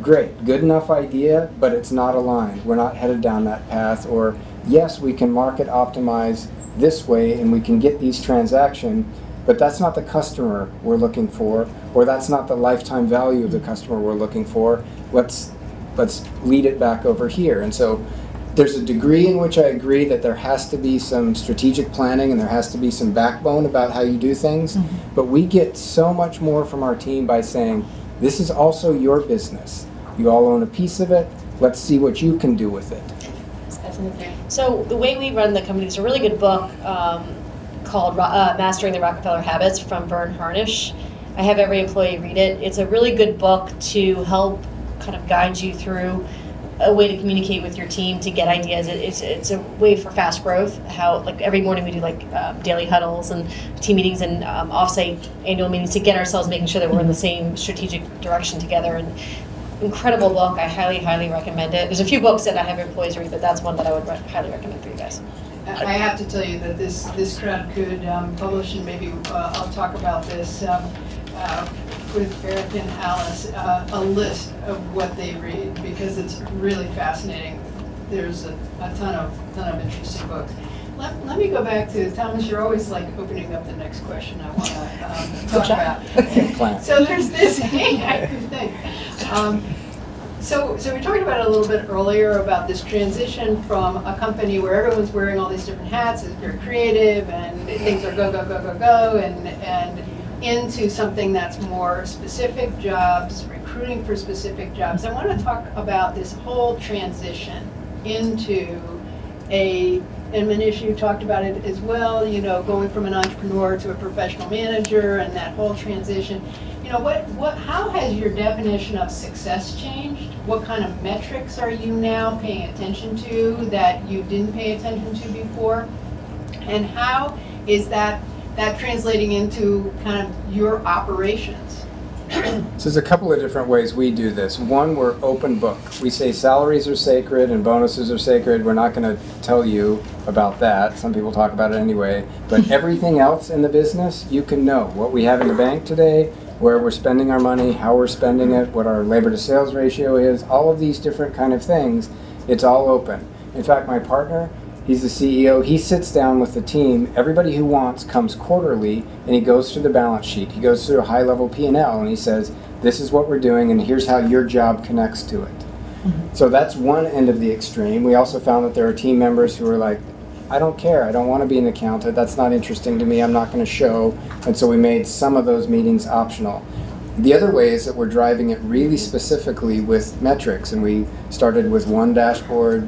great, good enough idea, but it's not aligned. We're not headed down that path. Or yes, we can market optimize this way and we can get these transactions, but that's not the customer we're looking for, or that's not the lifetime value of the customer we're looking for. Let's lead it back over here. And so there's a degree in which I agree that there has to be some strategic planning and there has to be some backbone about how you do things. But we get so much more from our team by saying, this is also your business. You all own a piece of it. Let's see what you can do with it. So the way we run the company, there's a really good book called Mastering the Rockefeller Habits from Verne, Harnish. I have every employee read it. It's a really good book to help kind of guide you through a way to communicate with your team to get ideas. It's a way for fast growth. How like every morning we do like daily huddles and team meetings and offsite annual meetings to get ourselves making sure that we're in the same strategic direction together. And incredible book. I highly recommend it. There's a few books that I have employees read, but that's one that I would highly recommend for you guys. I have to tell you that this crowd could publish, and maybe I'll talk about this with Eric and Alice, a list of what they read, because it's really fascinating. There's a ton of interesting books. Let me go back to Thomas. You're always like opening up the next question I want to talk about. So there's this thing I could think. So we talked about it a little bit earlier about this transition from a company where everyone's wearing all these different hats, it's very creative, and things are go, and into something that's more specific jobs, recruiting for specific jobs. I want to talk about this whole transition into and Manish, you talked about it as well, you know, going from an entrepreneur to a professional manager and that whole transition. You know, how has your definition of success changed? What kind of metrics are you now paying attention to that you didn't pay attention to before? And how is that translating into kind of your operations? So there's a couple of different ways we do this. One, we're open book. We say salaries are sacred and bonuses are sacred. We're not going to tell you about that. Some people talk about it anyway. But everything else in the business, you can know. What we have in the bank today, where we're spending our money, how we're spending it, what our labor to sales ratio is, all of these different kind of things, it's all open. In fact, my partner, he's the CEO, he sits down with the team, everybody who wants comes quarterly, and he goes through the balance sheet. He goes through a high-level P&L, and he says, this is what we're doing, and here's how your job connects to it. So that's one end of the extreme. We also found that there are team members who are like, I don't care. I don't want to be an accountant. That's not interesting to me. I'm not going to show. And so we made some of those meetings optional. The other way is that we're driving it really specifically with metrics. And we started with one dashboard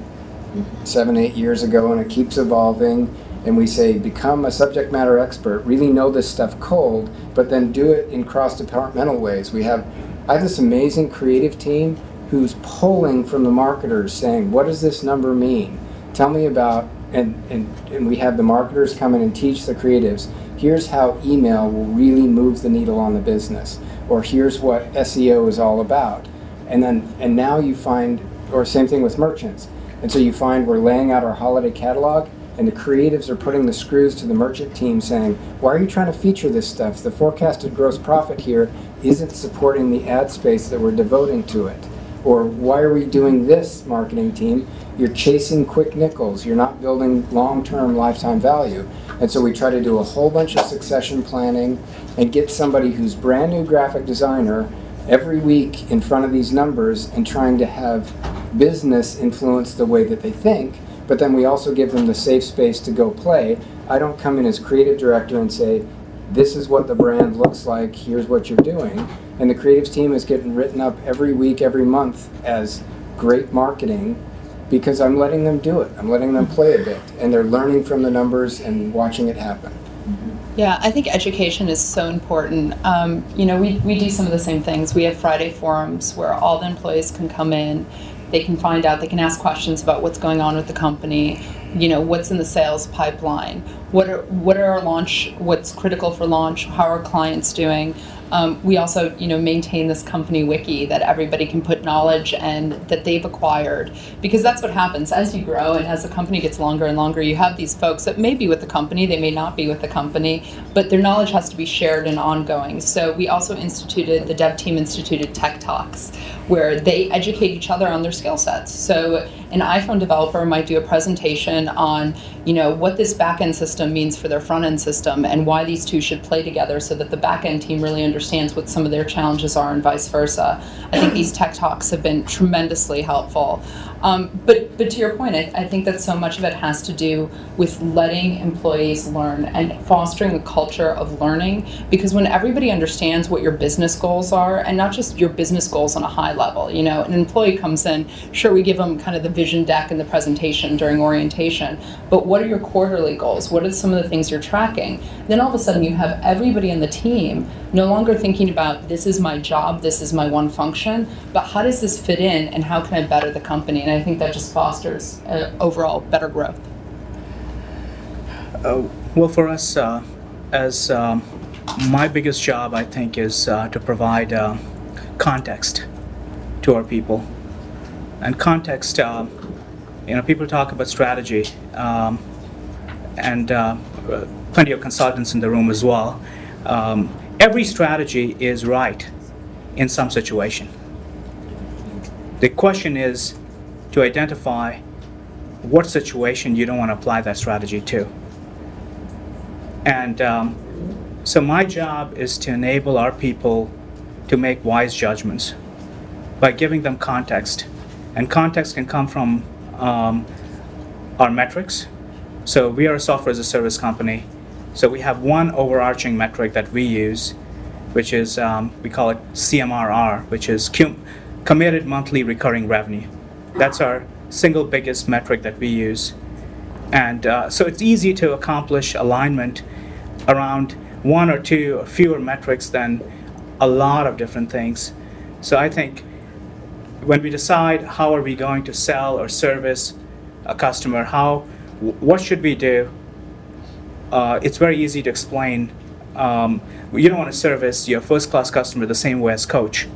7-8 years ago, and it keeps evolving. And we say, become a subject matter expert, really know this stuff cold, but then do it in cross-departmental ways. I have this amazing creative team who's pulling from the marketers saying, what does this number mean? Tell me about, and we have the marketers come in and teach the creatives, here's how email will really move the needle on the business, or here's what SEO is all about. And now you find, or same thing with merchants. And so you find we're laying out our holiday catalog, and the creatives are putting the screws to the merchant team saying, why are you trying to feature this stuff? The forecasted gross profit here isn't supporting the ad space that we're devoting to it. Or why are we doing this, marketing team? You're chasing quick nickels. You're not building long-term lifetime value. And so we try to do a whole bunch of succession planning and get somebody who's brand new graphic designer every week in front of these numbers and trying to have business influence the way that they think. But then we also give them the safe space to go play. I don't come in as creative director and say, this is what the brand looks like, here's what you're doing. And the creatives team is getting written up every week, every month as great marketing because I'm letting them do it. I'm letting them play a bit. And they're learning from the numbers and watching it happen. Yeah, I think education is so important. We do some of the same things. We have Friday forums where all the employees can come in. They can find out, they can ask questions about what's going on with the company, what's in the sales pipeline, what are our launch, what's critical for launch, how are clients doing. We also, maintain this company wiki that everybody can put knowledge and that they've acquired, because that's what happens as you grow and as the company gets longer and longer. You have these folks that may be with the company, they may not be with the company, but their knowledge has to be shared and ongoing. So we also the dev team instituted tech talks, where they educate each other on their skill sets. So an iPhone developer might do a presentation on, what this back-end system means for their front-end system and why these two should play together so that the back-end team really understands what some of their challenges are and vice versa. I think these tech talks have been tremendously helpful. But to your point, I think that so much of it has to do with letting employees learn and fostering a culture of learning, because when everybody understands what your business goals are, and not just your business goals on a high level, an employee comes in, sure, we give them kind of the vision deck and the presentation during orientation, but what are your quarterly goals? What are some of the things you're tracking? Then all of a sudden you have everybody in the team no longer thinking about, this is my job, this is my one function, but how does this fit in and how can I better the company? And I think that just fosters overall better growth. Well, for us, as my biggest job, I think, is to provide context to our people. And context, people talk about strategy, and plenty of consultants in the room as well. Every strategy is right in some situation. The question is to identify what situation you don't want to apply that strategy to. And so my job is to enable our people to make wise judgments by giving them context. And context can come from our metrics. So we are a software as a service company. So we have one overarching metric that we use, which is, we call it CMRR, which is committed monthly recurring revenue. That's our single biggest metric that we use. And so it's easy to accomplish alignment around one or two or fewer metrics than a lot of different things. So I think when we decide how are we going to sell or service a customer, what should we do, it's very easy to explain. You don't want to service your first-class customer the same way as Coach.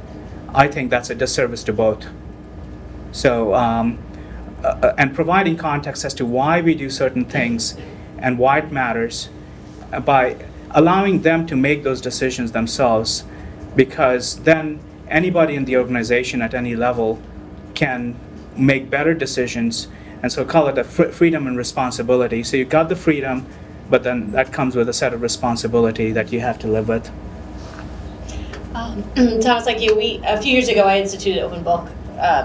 I think that's a disservice to both. So, and providing context as to why we do certain things and why it matters by allowing them to make those decisions themselves, because then anybody in the organization at any level can make better decisions. And so call it a freedom and responsibility. So you've got the freedom, but then that comes with a set of responsibility that you have to live with. Thomas, like you, a few years ago I instituted open book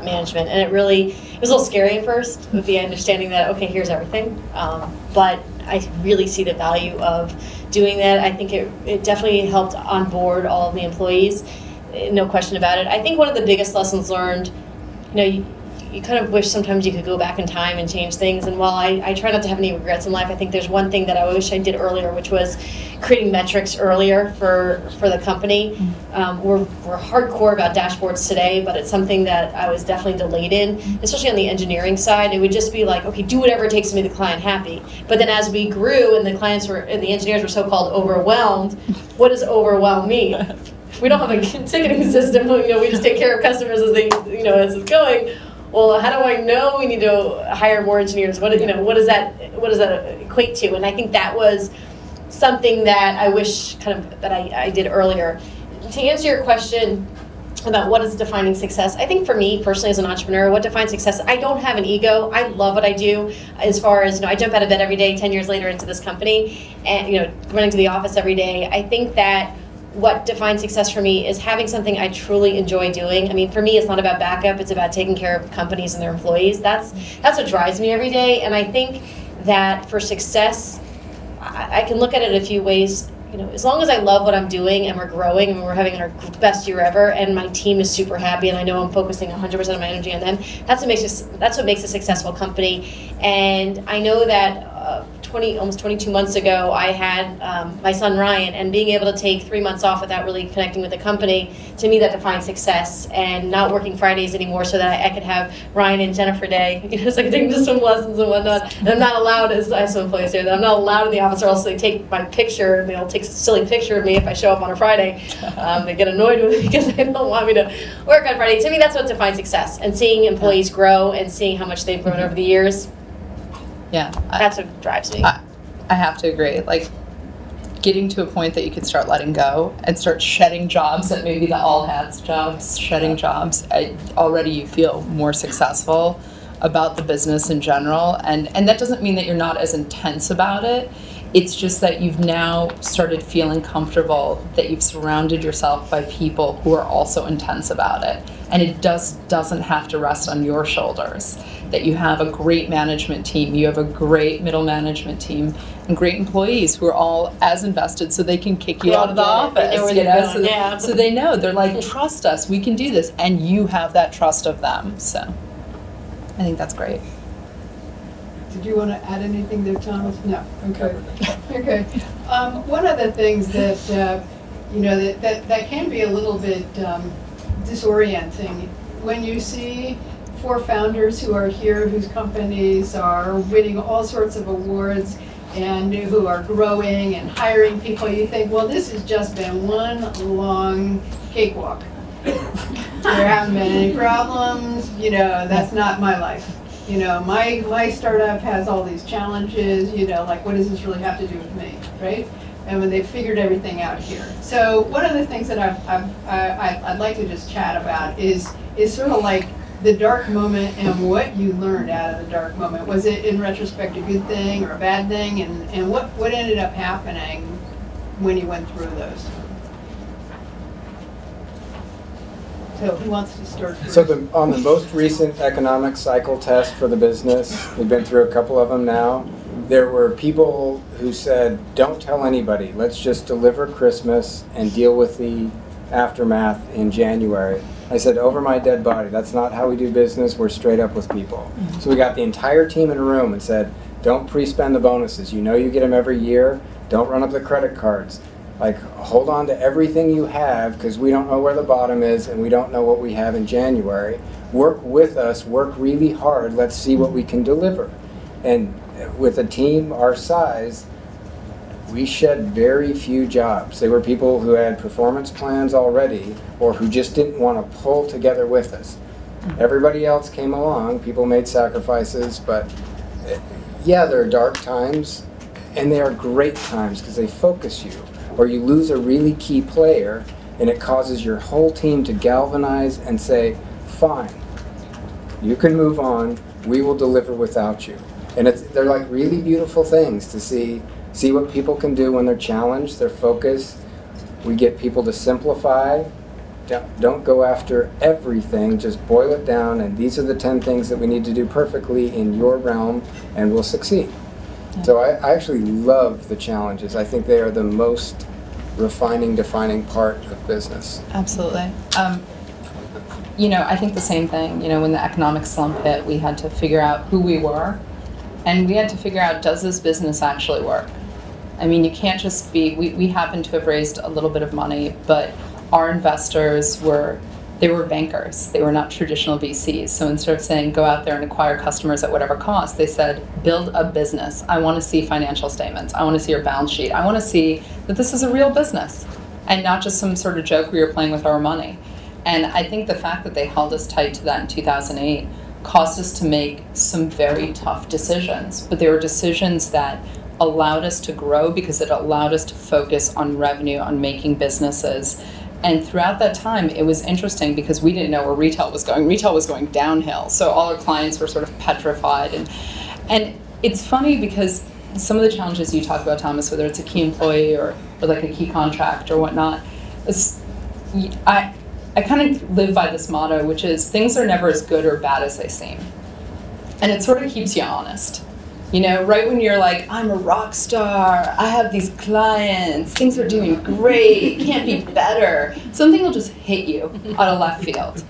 management, and it was a little scary at first with the understanding that, okay, here's everything, but I really see the value of doing that. I think it definitely helped onboard all of the employees, no question about it. I think one of the biggest lessons learned, you kind of wish sometimes you could go back in time and change things. And while I try not to have any regrets in life, I think there's one thing that I wish I did earlier, which was creating metrics earlier for the company. We're hardcore about dashboards today, but it's something that I was definitely delayed in, especially on the engineering side. It would just be like, okay, do whatever it takes to make the client happy. But then as we grew and the engineers were so-called overwhelmed, what does overwhelm mean? We don't have a ticketing system. We just take care of customers as as it's going. Well, how do I know we need to hire more engineers? What does that equate to? And I think that was something that I wish that I did earlier. To answer your question about what is defining success, I think for me personally as an entrepreneur, what defines success, I don't have an ego. I love what I do. As far as, I jump out of bed every day 10 years later into this company and, running to the office every day. I think that what defines success for me is having something I truly enjoy doing. I mean, for me, it's not about backup. It's about taking care of companies and their employees. That's what drives me every day. And I think that for success, I can look at it a few ways. As long as I love what I'm doing and we're growing and we're having our best year ever and my team is super happy and I know I'm focusing 100% of my energy on them, that's what makes a successful company. And I know that almost 22 months ago, I had my son Ryan, and being able to take 3 months off without really connecting with the company, to me that defines success, and not working Fridays anymore so that I could have Ryan and Jennifer Day, so I could take them to swim lessons and whatnot. And I'm not allowed, as I have some employees here, that I'm not allowed in the office or else they take my picture and they'll take a silly picture of me if I show up on a Friday. They get annoyed with me because they don't want me to work on Friday. To me, that's what defines success, and seeing employees grow and seeing how much they've grown over the years. Yeah, that's what drives me. I have to agree. Like, getting to a point that you can start letting go and start shedding jobs that maybe the all hats jobs, shedding jobs, already you feel more successful about the business in general. And that doesn't mean that you're not as intense about it. It's just that you've now started feeling comfortable that you've surrounded yourself by people who are also intense about it. And it doesn't have to rest on your shoulders. That you have a great management team, you have a great middle management team, and great employees who are all as invested so they can kick you out of the office. So they know, they're like, trust us, we can do this. And you have that trust of them. So I think that's great. Did you want to add anything there, Thomas? No. Okay. Okay. One of the things that that can be a little bit disorienting when you see 4 founders who are here, whose companies are winning all sorts of awards and who are growing and hiring people. You think, well, this has just been one long cakewalk. There haven't been any problems. That's not my life. My startup has all these challenges, like, what does this really have to do with me, right? And when they've figured everything out here. So one of the things that I'd like to just chat about is sort of like the dark moment and what you learned out of the dark moment. Was it, in retrospect, a good thing or a bad thing? And what ended up happening when you went through those? So who wants to start first? So on the most recent economic cycle test for the business, we've been through a couple of them now, there were people who said, don't tell anybody, let's just deliver Christmas and deal with the aftermath in January. I said, over my dead body, that's not how we do business, we're straight up with people. So we got the entire team in a room and said, don't pre-spend the bonuses, you get them every year, don't run up the credit cards. Like, hold on to everything you have, because we don't know where the bottom is and we don't know what we have in January. Work with us, work really hard, let's see what we can deliver. And with a team our size, we shed very few jobs. They were people who had performance plans already or who just didn't want to pull together with us. Everybody else came along, people made sacrifices, but yeah, there are dark times and they are great times because they focus you. Or you lose a really key player and it causes your whole team to galvanize and say, fine, you can move on, we will deliver without you. And they're like really beautiful things to see what people can do when they're challenged, they're focused. We get people to simplify Don't go after everything, just boil it down, and these are the 10 things that we need to do perfectly in your realm, and we'll succeed. Yeah. So I actually love the challenges. I think they are the most refining, defining part of business. Absolutely. You know, I think the same thing. You know, when the economic slump hit, we had to figure out who we were, and we had to figure out, does this business actually work? I mean, you can't just be, we happen to have raised a little bit of money, but our investors were bankers. They were not traditional VCs. So instead of saying, go out there and acquire customers at whatever cost, they said, build a business. I want to see financial statements. I want to see your balance sheet. I want to see that this is a real business and not just some sort of joke where you're playing with our money. And I think the fact that they held us tight to that in 2008 caused us to make some very tough decisions. But they were decisions that allowed us to grow because it allowed us to focus on revenue, on making businesses. And throughout that time, it was interesting because we didn't know where retail was going. Retail was going downhill. So all our clients were sort of petrified. And it's funny because some of the challenges you talk about, Thomas, whether it's a key employee or like a key contract or whatnot, I kind of live by this motto, which is things are never as good or bad as they seem. And it sort of keeps you honest. You know, right when you're like, I'm a rock star, I have these clients, things are doing great, can't be better, something will just hit you out of left field.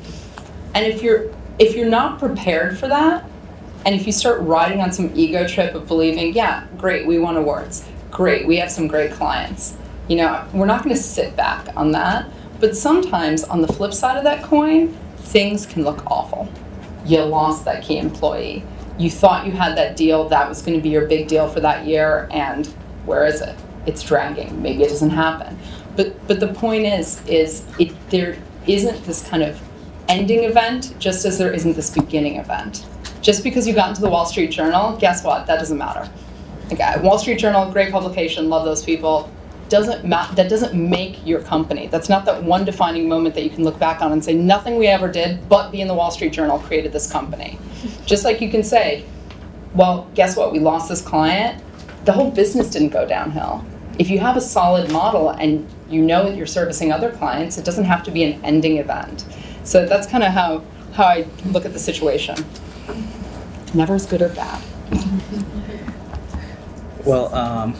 And if you're not prepared for that, and if you start riding on some ego trip of believing, yeah, great, we won awards, great, we have some great clients, you know, we're not going to sit back on that. But sometimes on the flip side of that coin, things can look awful. You lost that key employee. You thought you had that deal, that was going to be your big deal for that year, and where is it? It's dragging. Maybe it doesn't happen. But the point is there isn't this kind of ending event, just as there isn't this beginning event. Just because you got into the Wall Street Journal, guess what? That doesn't matter. Okay, Wall Street Journal, great publication, love those people. That doesn't make your company. That's not that one defining moment that you can look back on and say, nothing we ever did but be in the Wall Street Journal created this company. Just like you can say, well, guess what? We lost this client. The whole business didn't go downhill. If you have a solid model and you know that you're servicing other clients, it doesn't have to be an ending event. So that's kind of how I look at the situation. Never as good or bad. Well,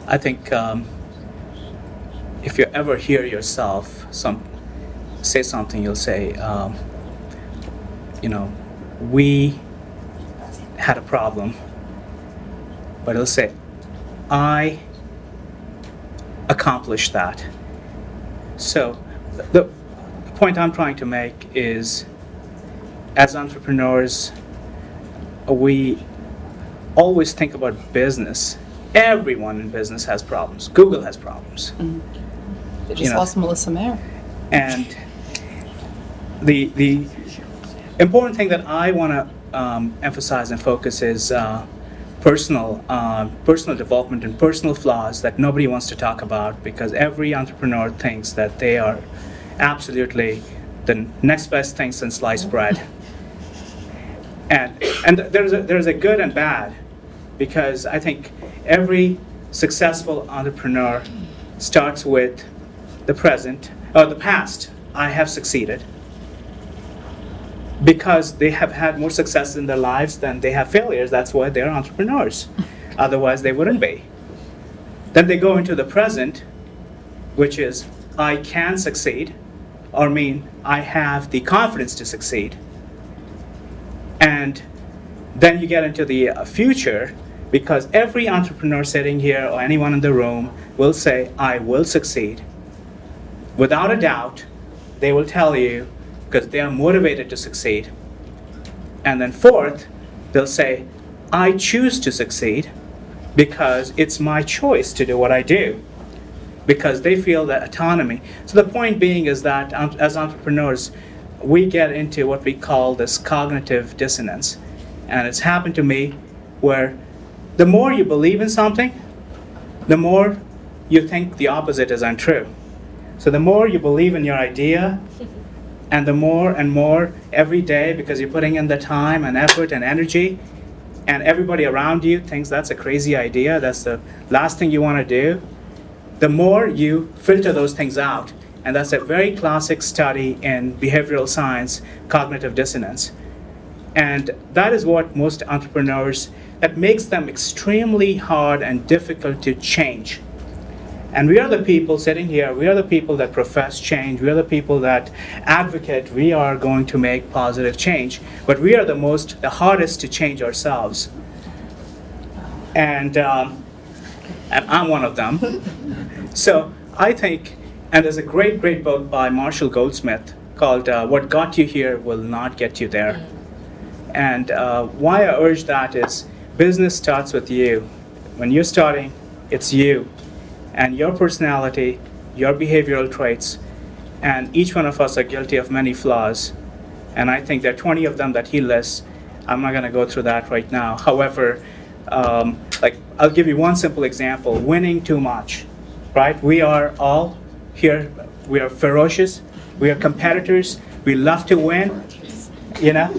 I think if you ever hear yourself say something, you'll say, you know, we had a problem, but it'll say, I accomplished that. So the point I'm trying to make is, as entrepreneurs, we always think about business. Everyone in business has problems. Google has problems. Mm-hmm. They just lost Melissa Mayer. And the important thing that I want to emphasize and focus is personal development and personal flaws that nobody wants to talk about, because every entrepreneur thinks that they are absolutely the next best thing since sliced bread. And there's a good and bad, because I think every successful entrepreneur starts with the present, or the past. I have succeeded, because they have had more success in their lives than they have failures. That's why they're entrepreneurs. Otherwise, they wouldn't be. Then they go into the present, which is, I can succeed, or I have the confidence to succeed. And then you get into the future, because every entrepreneur sitting here or anyone in the room will say, I will succeed. Without a doubt, they will tell you, because they are motivated to succeed. And then fourth, they'll say, I choose to succeed because it's my choice to do what I do, because they feel that autonomy. So the point being is that as entrepreneurs, we get into what we call this cognitive dissonance. And it's happened to me where the more you believe in something, the more you think the opposite is untrue. So the more you believe in your idea, and the more and more every day, because you're putting in the time and effort and energy, and everybody around you thinks that's a crazy idea, that's the last thing you want to do, the more you filter those things out, And that's a very classic study in behavioral science, cognitive dissonance. And that is what most entrepreneurs, that makes them extremely hard and difficult to change. And we are the people sitting here, we are the people that profess change, we are the people that advocate we are going to make positive change, but we are the hardest to change ourselves. And I'm one of them. So I think, and there's a great book by Marshall Goldsmith called What Got You Here Will Not Get You There. And why I urge that is business starts with you. When you're starting, it's you and your personality, your behavioral traits, and each one of us are guilty of many flaws. And I think there are 20 of them that he lists. I'm not going to go through that right now. However, like I'll give you one simple example: winning too much, right? We are all here. We are ferocious. We are competitors. We love to win, you know.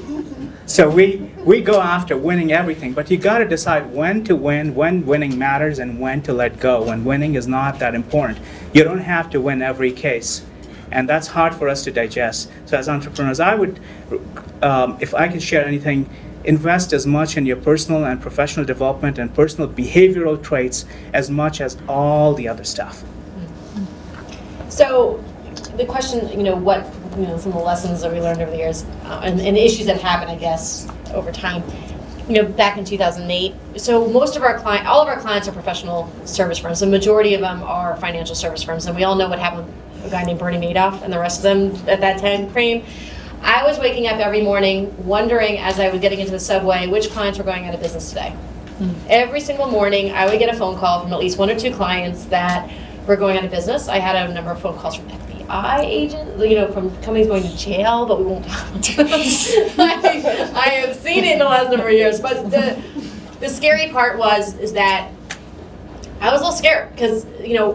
So we go after winning everything, but you got to decide when to win, when winning matters, and when to let go, when winning is not that important. You don't have to win every case, and that's hard for us to digest. So as entrepreneurs, I would, if I could share anything, invest as much in your personal and professional development and personal behavioral traits as much as all the other stuff. So the question, some of the lessons that we learned over the years, and issues that happen, I guess, over time. Back in 2008, so most of our all of our clients are professional service firms. The majority of them are financial service firms, and we all know what happened with a guy named Bernie Madoff and the rest of them at that time frame. I was waking up every morning wondering, as I was getting into the subway, which clients were going out of business today. Every single morning, I would get a phone call from at least 1 or 2 clients that were going out of business. I had a number of phone calls from FBI agents, from companies going to jail, but we won't talk about that. I have seen it in the last number of years. But the scary part is that I was a little scared because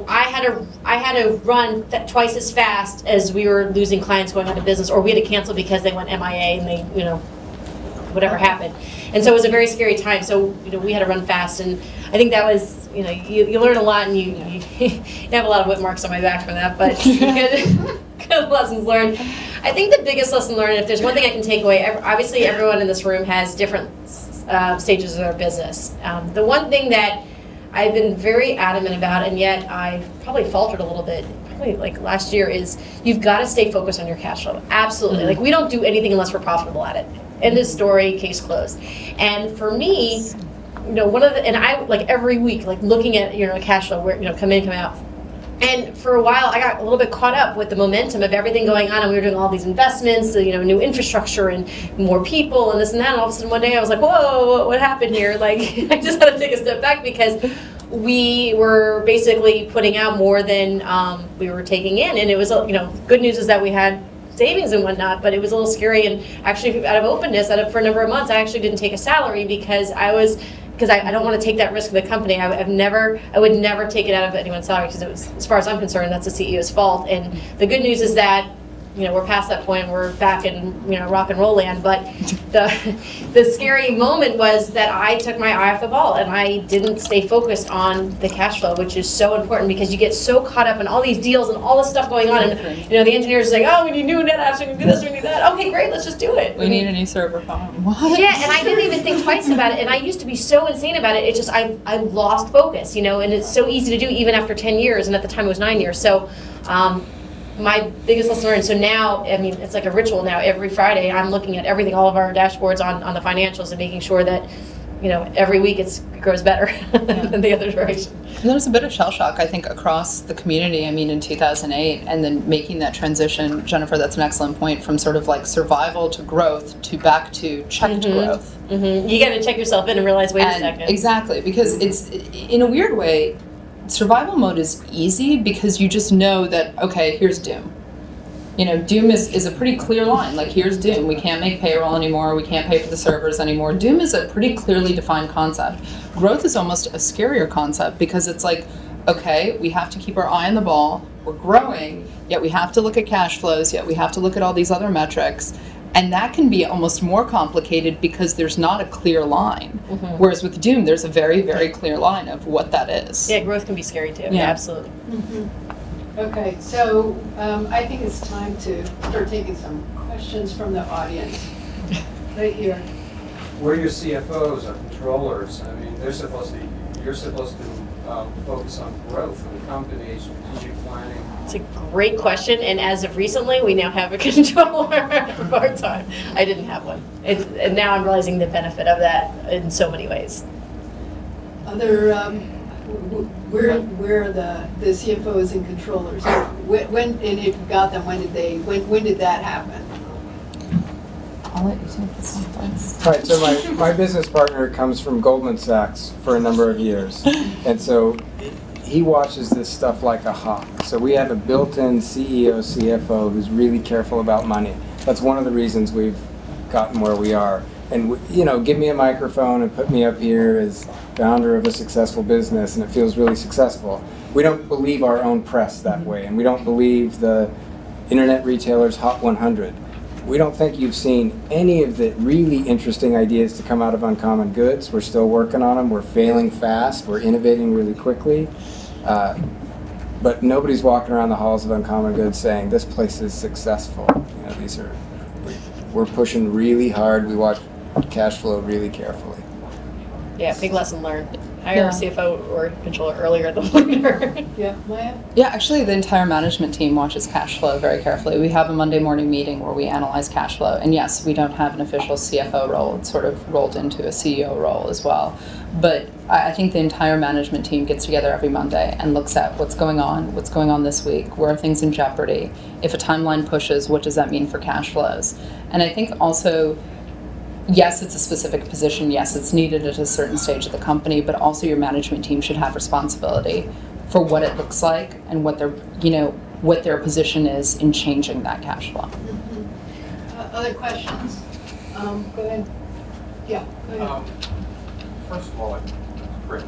I had to run twice as fast as we were losing clients going out of business, or we had to cancel because they went MIA and they whatever happened. And so it was a very scary time. So we had to run fast, and I think that was you learn a lot, and you have a lot of whip marks on my back from that, but good lessons learned. I think the biggest lesson learned, if there's one thing I can take away, obviously everyone in this room has different stages of their business. The one thing that I've been very adamant about, and yet I probably faltered a little bit, probably like last year, is you've got to stay focused on your cash flow. Absolutely. Like, we don't do anything unless we're profitable at it. End of story, case closed. And for me, one of the, and I like every week, like looking at cash flow, where come in, come out. And for a while, I got a little bit caught up with the momentum of everything going on, and we were doing all these investments, new infrastructure and more people and this and that. And all of a sudden, one day, I was like, "Whoa, what happened here?" Like, I just had to take a step back because we were basically putting out more than we were taking in, and it was good news is that we had savings and whatnot, but it was a little scary. And actually, out of openness, for a number of months, I actually didn't take a salary because I don't want to take that risk with the company. I would never take it out of anyone's salary, because it was, as far as I'm concerned, that's the CEO's fault. And the good news is that we're past that point. We're back in rock and roll land. But the scary moment was that I took my eye off the ball and I didn't stay focused on the cash flow, which is so important, because you get so caught up in all these deals and all this stuff going on. And the engineers are like, "Oh, we need new net apps, we need this, we need that." Okay, great, let's just do it. We need a new server farm. What? Yeah, and I didn't even think twice about it. And I used to be so insane about it. It just I lost focus, and it's so easy to do even after 10 years, and at the time it was 9 years. So. My biggest lesson learned, so now, it's like a ritual now. Every Friday, I'm looking at everything, all of our dashboards on the financials, and making sure that, every week it grows better than the other direction. And there was a bit of shell shock, I think, across the community, in 2008, and then making that transition, Jennifer, that's an excellent point, from sort of like survival to growth to back to checked growth. Mm-hmm. You got to check yourself in and realize, wait a second. Exactly, because it's, in a weird way, survival mode is easy because you just know that, okay, here's doom. Doom is a pretty clear line. Like, here's doom. We can't make payroll anymore. We can't pay for the servers anymore. Doom is a pretty clearly defined concept. Growth is almost a scarier concept, because it's like, okay, we have to keep our eye on the ball. We're growing, yet we have to look at cash flows, yet we have to look at all these other metrics. And that can be almost more complicated because there's not a clear line. Mm-hmm. Whereas with doom, there's a very, very clear line of what that is. Yeah, growth can be scary too. Yeah, absolutely. Mm-hmm. Okay, so I think it's time to start taking some questions from the audience. Right here. We're your CFOs or controllers. I mean, you're supposed to focus on growth of the company, strategic planning. It's a great question, and as of recently, we now have a controller part-time. I didn't have one. And now I'm realizing the benefit of that in so many ways. Other, where are the CFOs and controllers? When, and if you got them, when did that happen? I'll let you take this one first. Right, so my business partner comes from Goldman Sachs for a number of years, and so he watches this stuff like a hawk. So we have a built-in CEO, CFO who's really careful about money. That's one of the reasons we've gotten where we are. And give me a microphone and put me up here as founder of a successful business, and it feels really successful. We don't believe our own press that way, and we don't believe the internet retailers Hot 100. We don't think you've seen any of the really interesting ideas to come out of Uncommon Goods. We're still working on them. We're failing fast. We're innovating really quickly. But nobody's walking around the halls of Uncommon Goods saying, this place is successful. We're pushing really hard. We watch cash flow really carefully. Yeah, big lesson learned. Hire a CFO or controller earlier than later. Yeah, Maya? Yeah, actually the entire management team watches cash flow very carefully. We have a Monday morning meeting where we analyze cash flow. And yes, we don't have an official CFO role. It's sort of rolled into a CEO role as well. But I think the entire management team gets together every Monday and looks at what's going on this week, where are things in jeopardy. If a timeline pushes, what does that mean for cash flows? And I think also, yes, it's a specific position. Yes, it's needed at a certain stage of the company, but also your management team should have responsibility for what it looks like and what their position is in changing that cash flow. Mm-hmm. Other questions? Go ahead. Yeah, go ahead. First of all, it's great. I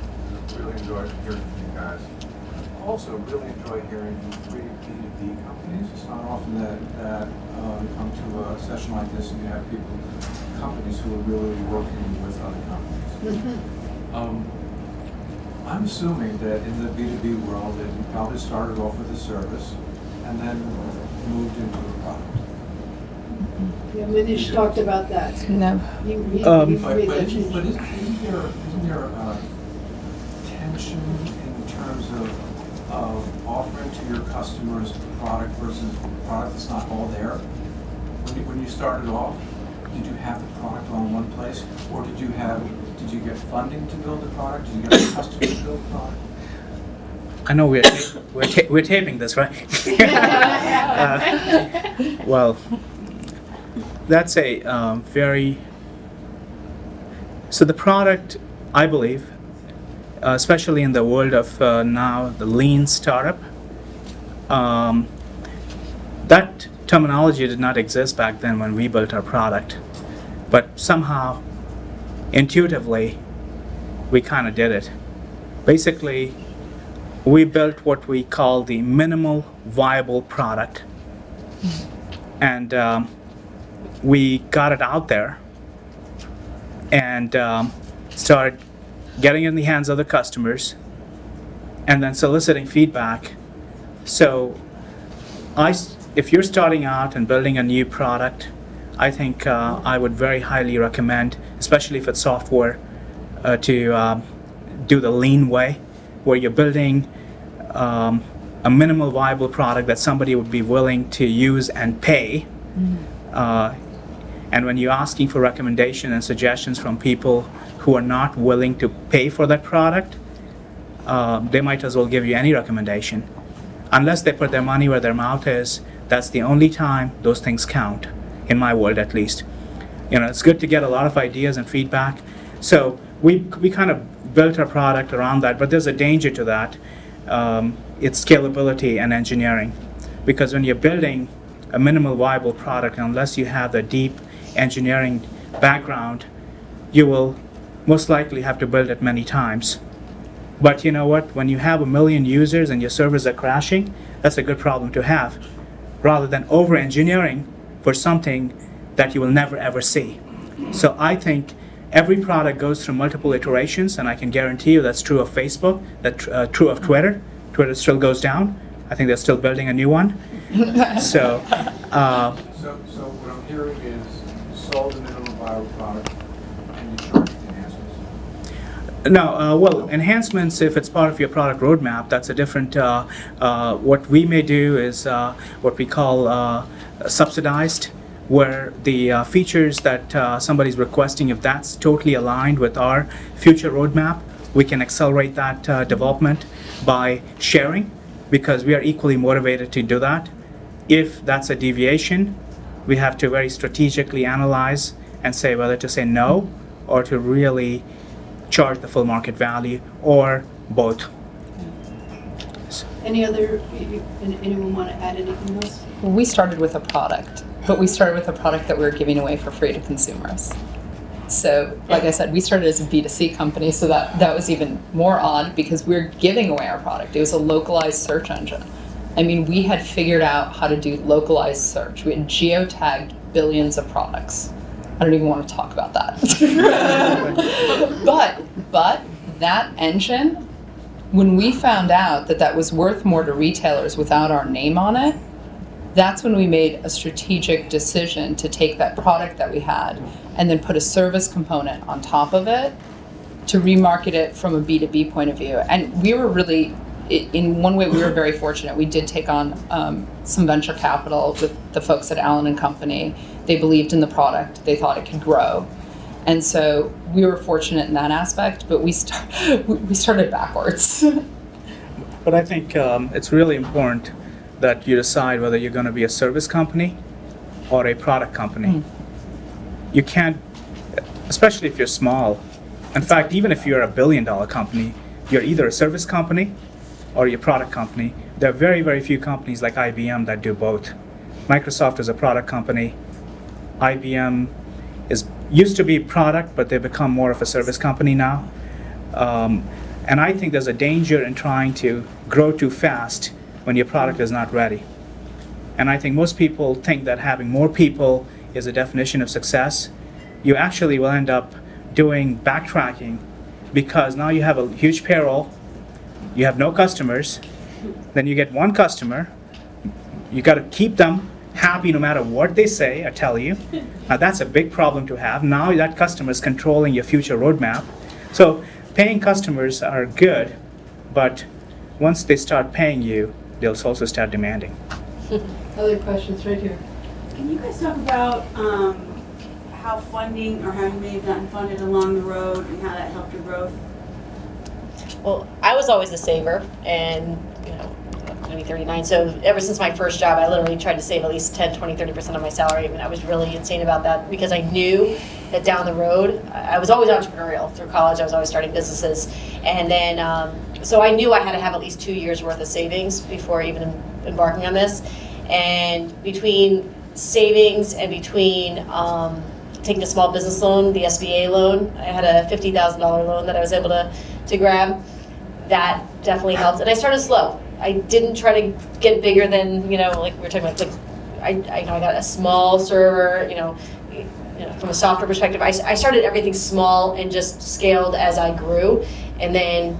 really enjoyed hearing from you guys. Also, really enjoy hearing from three B2B companies. It's not often that you come to a session like this and you have companies who are really working with other companies. Mm-hmm. I'm assuming that in the B2B world that you probably started off with a service and then moved into a product. Yeah, Manish talked about that. No. But isn't there a tension in terms of offering to your customers a product versus a product that's not all there? When you started off, did you have the product on one place, or did you get funding to build the product? Did you get a customer to build the product? I know we're taping this, right? Well, that's a so the product, I believe, especially in the world of now the lean startup, that terminology did not exist back then when we built our product, but somehow intuitively we kind of did it. Basically, we built what we call the minimal viable product, and we got it out there and started getting it in the hands of the customers and then soliciting feedback. So if you're starting out and building a new product, I think I would very highly recommend, especially if it's software, to do the lean way, where you're building a minimal viable product that somebody would be willing to use and pay. And when you're asking for recommendations and suggestions from people who are not willing to pay for that product, they might as well give you any recommendation. Unless they put their money where their mouth is, that's the only time those things count, in my world at least. It's good to get a lot of ideas and feedback. So we kind of built our product around that, but there's a danger to that. It's scalability and engineering. Because when you're building a minimal viable product, unless you have the deep engineering background, you will most likely have to build it many times. But you know what? When you have 1 million users and your servers are crashing, that's a good problem to have, rather than over-engineering for something that you will never ever see. So I think every product goes through multiple iterations, and I can guarantee you that's true of Facebook, that's true of Twitter. Twitter still goes down. I think they're still building a new one. So, So what I'm hearing is you sold a minimum viable product and you charged enhancements. no, well, enhancements, if it's part of your product roadmap, that's a different, what we may do is what we call subsidized, where the features that somebody's requesting, if that's totally aligned with our future roadmap, we can accelerate that development by sharing, because we are equally motivated to do that. If that's a deviation, we have to very strategically analyze and say whether to say no or to really charge the full market value, or both. Anyone want to add anything else? We started with a product, but we started with a product that we were giving away for free to consumers. So, like I said, we started as a B2C company, so that was even more odd because we were giving away our product. It was a localized search engine. I mean, we had figured out how to do localized search. We had geotagged billions of products. I don't even want to talk about that. But that engine, when we found out that that was worth more to retailers without our name on it, that's when we made a strategic decision to take that product that we had and then put a service component on top of it to remarket it from a B2B point of view. And we were really, in one way, we were very fortunate. We did take on some venture capital with the folks at Allen & Company. They believed in the product. They thought it could grow. And so we were fortunate in that aspect, but we started backwards. But I think it's really important that you decide whether you're going to be a service company or a product company. You can't, especially if you're small. In fact, even if you're a billion-dollar company, you're either a service company or you're a product company. There are very, very few companies like IBM that do both. Microsoft is a product company. IBM used to be product, but they've become more of a service company now. And I think there's a danger in trying to grow too fast when your product is not ready. And I think most people think that having more people is a definition of success. You actually will end up doing backtracking because now you have a huge payroll, you have no customers, then you get one customer, you got to keep them happy no matter what they say or tell you. Now that's a big problem to have. Now that customer is controlling your future roadmap. So paying customers are good, but once they start paying you, they'll also start demanding. Other questions right here. Can you guys talk about how funding or how you may have gotten funded along the road and how that helped your growth? Well, I was always a saver, and I'm 39, so ever since my first job, I literally tried to save at least 10, 20, 30% of my salary. I mean, I was really insane about that because I knew that down the road, I was always entrepreneurial. Through college, I was always starting businesses. And then, so I knew I had to have at least 2 years worth of savings before even embarking on this. And between savings and between taking a small business loan, the SBA loan, I had a $50,000 loan that I was able to grab. That definitely helped. And I started slow. I didn't try to get bigger than, like we were talking about, I got a small server, from a software perspective. I started everything small and just scaled as I grew, and then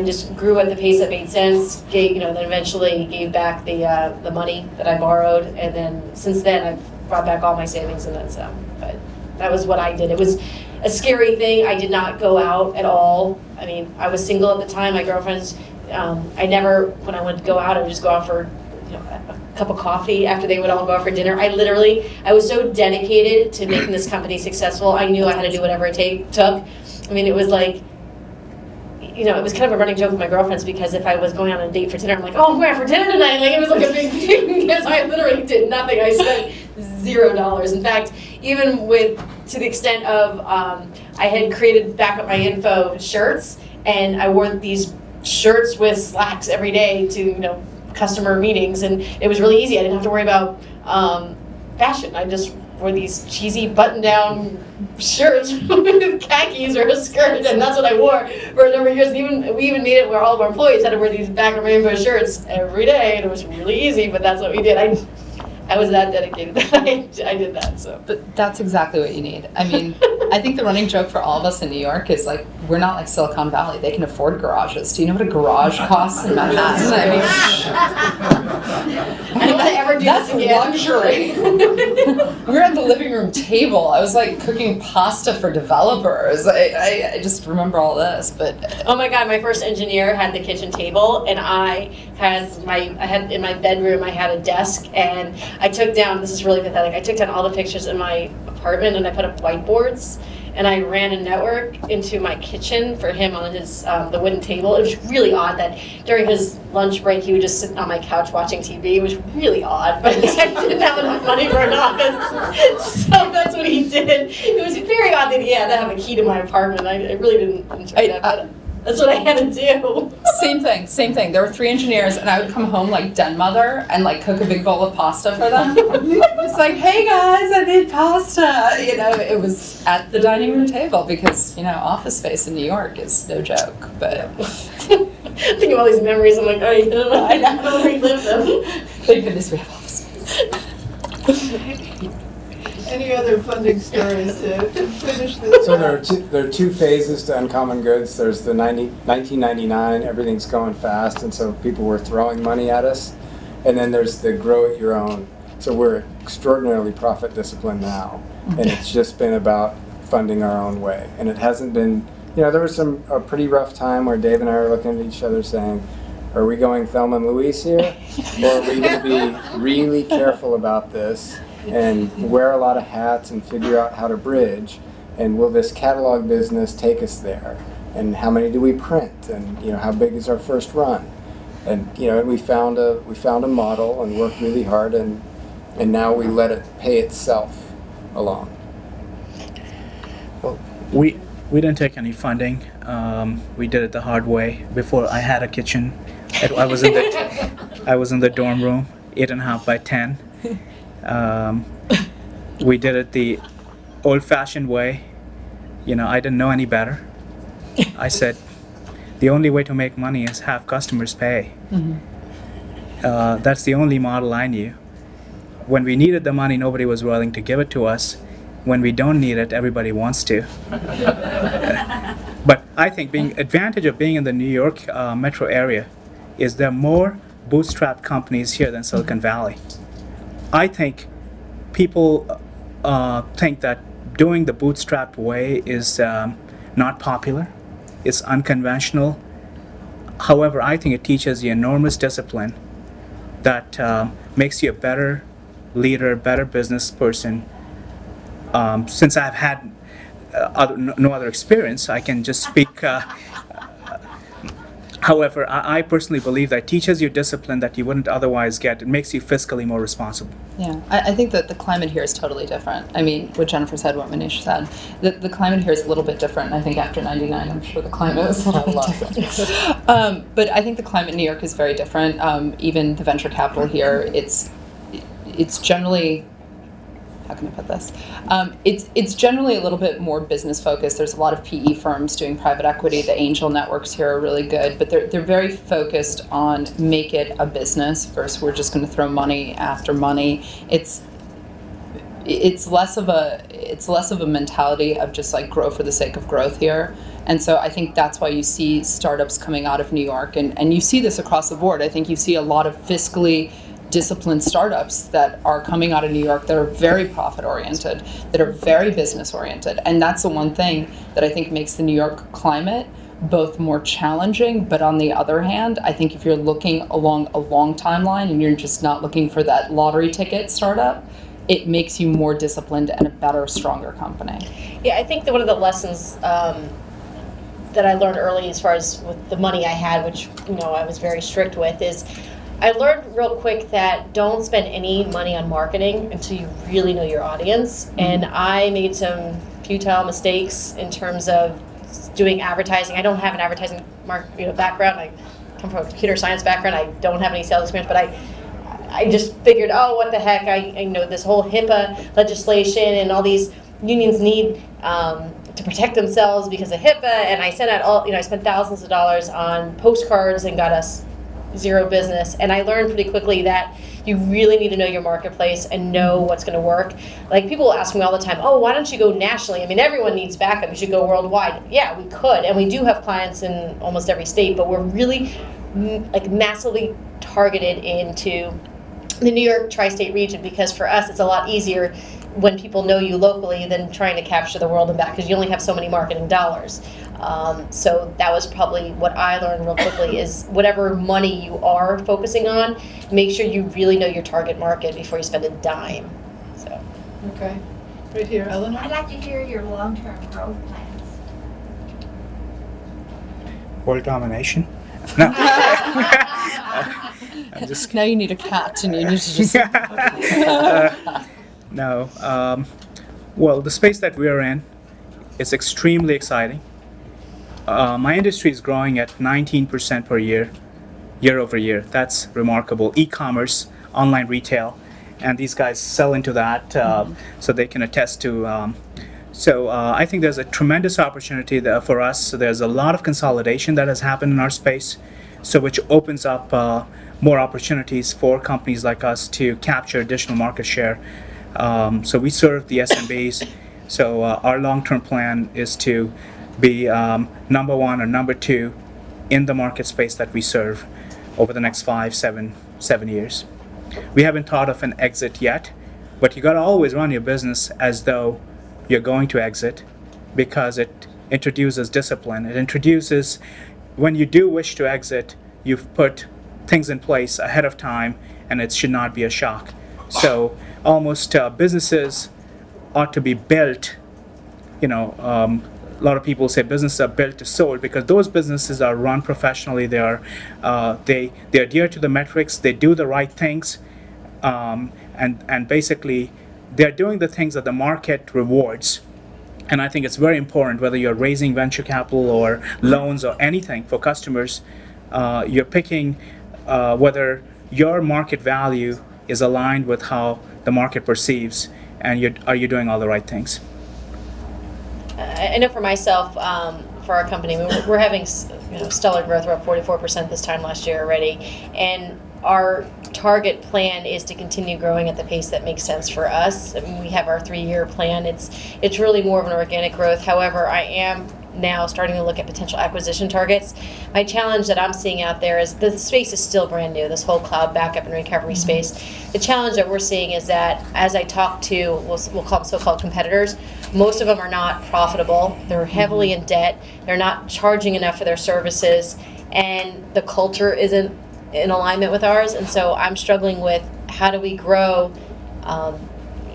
just grew at the pace that made sense. Then eventually gave back the money that I borrowed, and then since then I've brought back all my savings and then some. But that was what I did. It was a scary thing. I did not go out at all. I mean, I was single at the time. My girlfriends. I never, when I would go out, I would just go out for a cup of coffee after they would all go out for dinner. I was so dedicated to making this company successful. I knew I had to do whatever it took. I mean, it was like, it was kind of a running joke with my girlfriends because if I was going on a date for dinner, I'm like, oh, I'm going out for dinner tonight. Like, it was like a big thing because I literally did nothing. I spent $0. In fact, even to the extent of, I had created Back Up My Info shirts, and I wore these shirts with slacks every day to customer meetings, and it was really easy. I didn't have to worry about fashion. I just wore these cheesy button-down shirts with khakis or a skirt, and that's what I wore for a number of years. And we even made it where all of our employees had to wear these Back Up My Info shirts every day, and it was really easy. But that's what we did. I was that dedicated that I did that. So, but that's exactly what you need. I mean, I think the running joke for all of us in New York is like, we're not like Silicon Valley. They can afford garages. Do you know what a garage costs in Manhattan? That's luxury. We're at the living room table. I was like cooking pasta for developers. I just remember all this, but oh my God, my first engineer had the kitchen table, and I had in my bedroom, I had a desk, and I took down, this is really pathetic, I took down all the pictures in my apartment and I put up whiteboards, and I ran a network into my kitchen for him on his the wooden table. It was really odd that during his lunch break he would just sit on my couch watching TV. It was really odd, but I didn't have enough money for an office, so that's what he did. It was very odd that he had to have a key to my apartment. I really didn't enjoy that, but that's what I had to do. Same thing. There were 3 engineers, and I would come home like den mother and like cook a big bowl of pasta for them. It's like, hey guys, I made pasta. You know, it was at the dining room table because, you know, office space in New York is no joke. But think of all these memories. I'm like, oh, yeah, I don't relive them. Thank goodness we have office space. Any other funding stories to finish this? So there are two phases to Uncommon Goods. There's the 1999, everything's going fast, and so people were throwing money at us. And then there's the grow it your own. So we're extraordinarily profit disciplined now, and it's just been about funding our own way. And it hasn't been, you know, there was a pretty rough time where Dave and I were looking at each other saying, are we going Thelma and Louise here? Or are we going to be really careful about this and wear a lot of hats and figure out how to bridge? And will this catalog business take us there? And how many do we print? And, you know, how big is our first run? And, you know, we found a model and worked really hard, and now we let it pay itself along. Well, we didn't take any funding. We did it the hard way. Before I had a kitchen, I was in the dorm room, 8.5 by 10. We did it the old-fashioned way. You know, I didn't know any better. I said, the only way to make money is have customers pay. Mm-hmm. That's the only model I knew. When we needed the money, nobody was willing to give it to us. When we don't need it, everybody wants to. But I think the advantage of being in the New York metro area is there are more bootstrap companies here than Silicon Valley. I think people think that doing the bootstrap way is not popular. It's unconventional. However, I think it teaches you enormous discipline that makes you a better leader, better business person. Since I've had no other experience, I can just speak. However, I personally believe that it teaches you discipline that you wouldn't otherwise get. It makes you fiscally more responsible. Yeah, I think that the climate here is totally different. I mean, what Jennifer said, what Manish said, the climate here is a little bit different. I think after '99, I'm sure the climate was a little bit different. But I think the climate in New York is very different. Even the venture capital here, it's generally, how can I put this? It's generally a little bit more business focused. There's a lot of PE firms doing private equity. The angel networks here are really good, but they're very focused on make it a business versus we're just going to throw money after money. It's less of a mentality of just like grow for the sake of growth here. And so I think that's why you see startups coming out of New York, and you see this across the board. I think you see a lot of fiscally disciplined startups that are coming out of New York that are very profit-oriented, that are very business-oriented. And that's the one thing that I think makes the New York climate both more challenging, but on the other hand, I think if you're looking along a long timeline and you're just not looking for that lottery ticket startup, it makes you more disciplined and a better, stronger company. Yeah, I think that one of the lessons that I learned early as far as with the money I had, which, you know, I was very strict with, is I learned real quick that don't spend any money on marketing until you really know your audience. Mm-hmm. And I made some futile mistakes in terms of doing advertising. I don't have an advertising background. I come from a computer science background. I don't have any sales experience, but I just figured, oh, what the heck? I know this whole HIPAA legislation and all these unions need to protect themselves because of HIPAA. And I sent out I spent thousands of dollars on postcards and got us zero business. And I learned pretty quickly that You really need to know your marketplace and know what's going to work. Like, people ask me all the time, oh, why don't you go nationally? I mean, everyone needs backup. You should go worldwide. Yeah, we could, and we do have clients in almost every state, but we're really like massively targeted into the New York tri-state region, because for us it's a lot easier when people know you locally than trying to capture the world and back, because you only have so many marketing dollars. So that was probably what I learned real quickly, is whatever money you are focusing on, make sure you really know your target market before you spend a dime. So. Okay. Right here, Eleanor. I'd like to hear your long-term growth plans. World domination? No. I'm just Now you need a cat and you need to just... No. Well, the space that we're in is extremely exciting. My industry is growing at 19% per year, year over year. That's remarkable. E-commerce, online retail, and these guys sell into that, so they can attest to. I think there's a tremendous opportunity there for us. So there's a lot of consolidation that has happened in our space, so which opens up more opportunities for companies like us to capture additional market share. So we serve the SMBs. So our long-term plan is to be number one or number two in the market space that we serve over the next 7 years. We haven't thought of an exit yet, but you got to always run your business as though you're going to exit, because it introduces discipline. It introduces, when you do wish to exit, you've put things in place ahead of time, and it should not be a shock. So almost businesses ought to be built, a lot of people say businesses are built to sold, because those businesses are run professionally. They adhere to the metrics, they do the right things, and basically they're doing the things that the market rewards. And I think it's very important, whether you're raising venture capital or loans or anything for customers, you're picking whether your market value is aligned with how the market perceives, and are you doing all the right things? I know for myself, for our company, we're having stellar growth. We're up 44% this time last year already, and our target plan is to continue growing at the pace that makes sense for us. I mean, we have our 3-year plan. It's really more of an organic growth. However, I am now starting to look at potential acquisition targets. My challenge that I'm seeing out there is the space is still brand new, this whole cloud backup and recovery space. The challenge that we're seeing is that as I talk to, we'll call them so-called competitors, most of them are not profitable. They're heavily in debt. They're not charging enough for their services, and the culture isn't in alignment with ours. And so I'm struggling with, how do we grow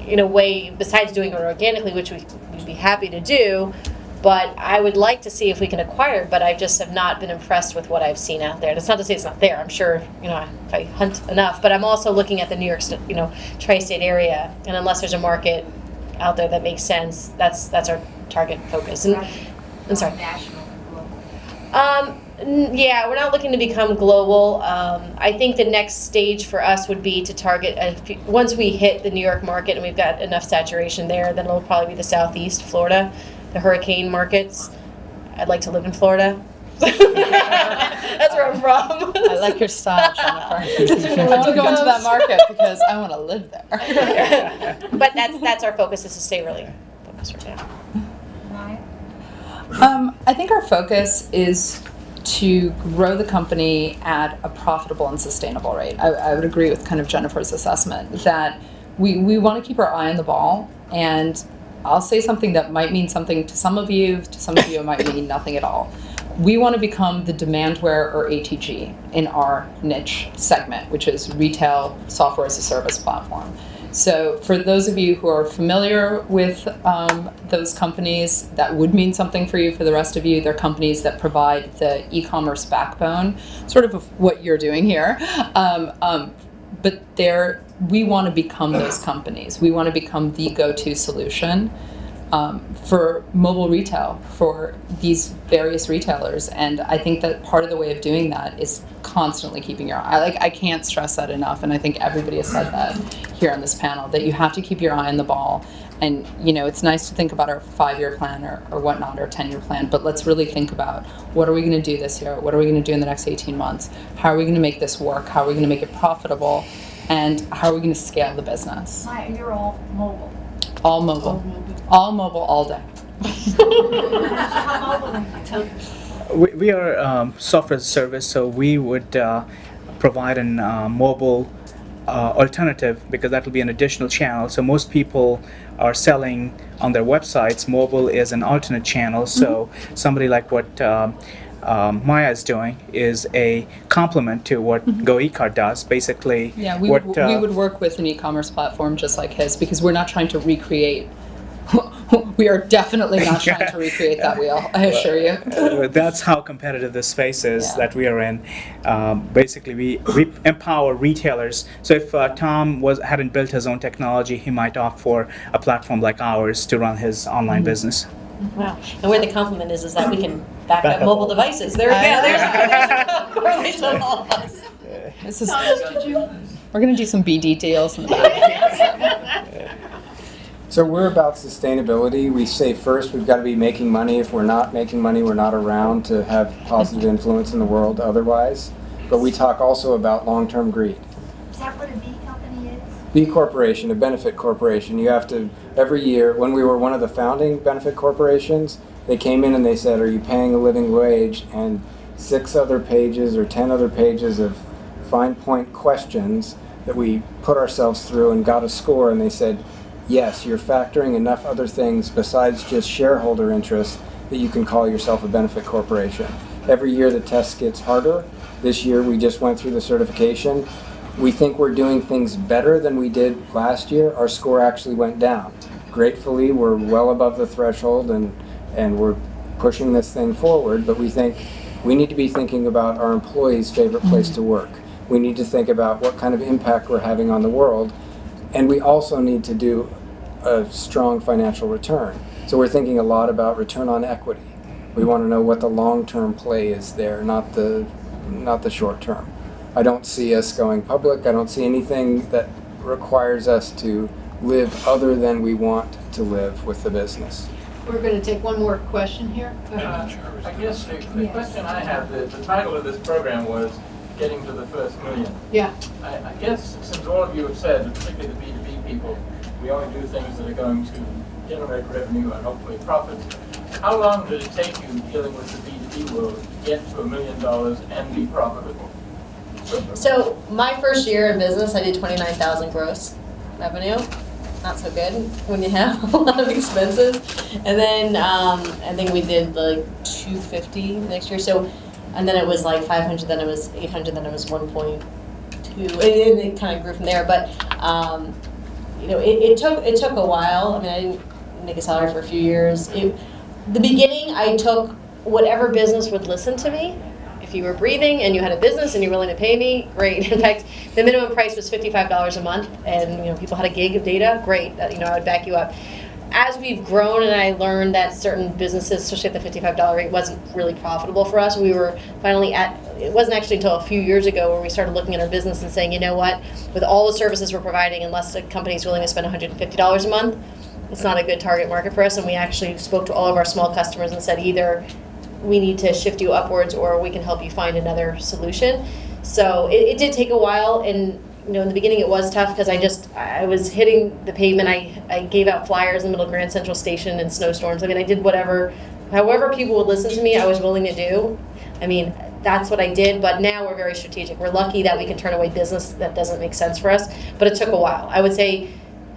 in a way besides doing it organically, which we'd be happy to do. But I would like to see if we can acquire, but I just have not been impressed with what I've seen out there. That's not to say it's not there. I'm sure, if I hunt enough, but I'm also looking at the New York, tri-state area, and unless there's a market out there that makes sense, that's our target focus. And I'm sorry. National and global. Yeah, we're not looking to become global. I think the next stage for us would be to target, once we hit the New York market and we've got enough saturation there, then it'll probably be the Southeast, Florida, the hurricane markets. I'd like to live in Florida. That's where I'm from. I like your style, Jennifer. I want to go into that market because I want to live there. But that's our focus, is to stay really focused right Right. I think our focus is to grow the company at a profitable and sustainable rate. I would agree with kind of Jennifer's assessment that we want to keep our eye on the ball, and I'll say something that might mean something to some of you it might mean nothing at all. We want to become the demandware or ATG in our niche segment, which is retail software as a service platform. So for those of you who are familiar with those companies, that would mean something for you. For the rest of you, they're companies that provide the e-commerce backbone, sort of what you're doing here. But we want to become those companies. We want to become the go-to solution for mobile retail for these various retailers. And I think that part of the way of doing that is constantly keeping your eye. I can't stress that enough, and I think everybody has said that here on this panel, that you have to keep your eye on the ball. And it's nice to think about our 5-year plan or whatnot, or 10-year plan, but let's really think about, what are we going to do this year? What are we going to do in the next 18 months? How are we going to make this work? How are we going to make it profitable? and how are we going to scale the business? You're all mobile. All mobile. All mobile all day. How mobile are you? We are software as a service, so we would provide an mobile alternative, because that will be an additional channel. So most people are selling on their websites. Mobile is an alternate channel. So somebody like what Maya is doing is a complement to what GoECart does. Basically, yeah, we would work with an e-commerce platform just like his, because we're not trying to recreate. We are definitely not trying to recreate that wheel, I assure you. That's how competitive this space is that we are in. Basically, we empower retailers. So if Tom hadn't built his own technology, he might opt for a platform like ours to run his online business. Wow. And where the compliment is that we can back up mobile devices. There we go. There's a correlation of all of us. This is, we're going to do some BD deals in the back. So we're about sustainability. We say first we've got to be making money. If we're not making money, we're not around to have positive influence in the world otherwise. But we talk also about long-term greed. Is that what a B company is? B Corporation, a benefit corporation. You have to, every year, when we were one of the founding benefit corporations, they came in and they said, are you paying a living wage? And 6 other pages or 10 other pages of fine point questions that we put ourselves through and got a score, and they said, yes, you're factoring enough other things besides just shareholder interest that you can call yourself a benefit corporation. Every year the test gets harder. This year we just went through the certification. We think we're doing things better than we did last year. Our score actually went down. Gratefully, we're well above the threshold and we're pushing this thing forward, but we think we need to be thinking about our employees' favorite place to work. We need to think about what kind of impact we're having on the world, and we also need to do a strong financial return. So we're thinking a lot about return on equity. We want to know what the long-term play is there, not the short term. I don't see us going public. I don't see anything that requires us to live other than we want to live with the business. We're going to take one more question here. I guess the question I have, the title of this program was Getting to the First Million. Yeah. I guess since all of you have said, particularly the B2B people, we only do things that are going to generate revenue and hopefully profits. How long did it take you dealing with the B2B world to get to $1 million and be profitable? So my first year in business, I did 29,000 gross revenue. Not so good when you have a lot of expenses. And then I think we did like 250 next year. So, and then it was like 500, then it was 800, then it was 1.2. And it kind of grew from there. But you know, it took a while. I mean, I didn't make a salary for a few years. The beginning, I took whatever business would listen to me. If you were breathing and you had a business and you're willing to pay me, great. In fact, the minimum price was $55 a month, and you know, people had a gig of data, great. You know, I would back you up. As we've grown and I learned that certain businesses, especially at the $55 rate, wasn't really profitable for us, we were finally it wasn't actually until a few years ago where we started looking at our business and saying, you know what, with all the services we're providing, unless the company's willing to spend $150 a month, it's not a good target market for us. And we actually spoke to all of our small customers and said, either we need to shift you upwards or we can help you find another solution. So it did take a while, and you know, in the beginning it was tough because I was hitting the pavement. I gave out flyers in the middle of Grand Central Station in snowstorms. I mean, I did however people would listen to me, I was willing to do. I mean, that's what I did, but now we're very strategic. We're lucky that we can turn away business that doesn't make sense for us, but it took a while. I would say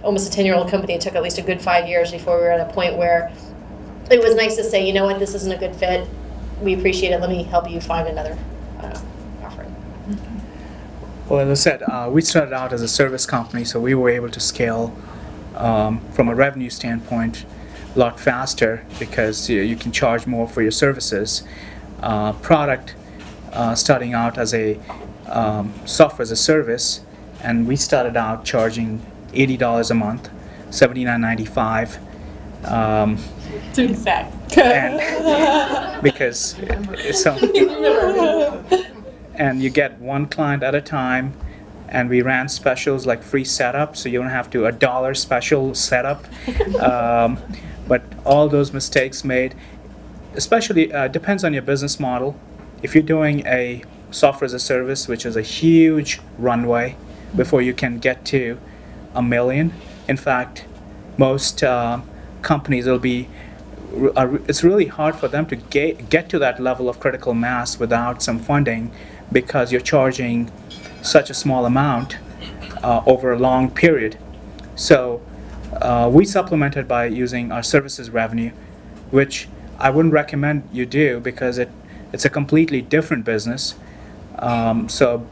almost a 10-year-old company. It took at least a good 5 years before we were at a point where it was nice to say, you know what, this isn't a good fit. We appreciate it. Let me help you find another offering. Well, as I said, we started out as a service company, so we were able to scale from a revenue standpoint a lot faster because you can charge more for your services. Product starting out as a software as a service, and we started out charging $80 a month, $79.95. To exact. And because and you get one client at a time, and we ran specials like free setup, so you don't have to $1 special setup. But all those mistakes made, especially depends on your business model. If you're doing a software as a service, which is a huge runway, before you can get to 1 million. In fact, most companies will be, it's really hard for them to get to that level of critical mass without some funding, because you're charging such a small amount over a long period. So we supplemented by using our services revenue, which I wouldn't recommend you do because it's a completely different business. So,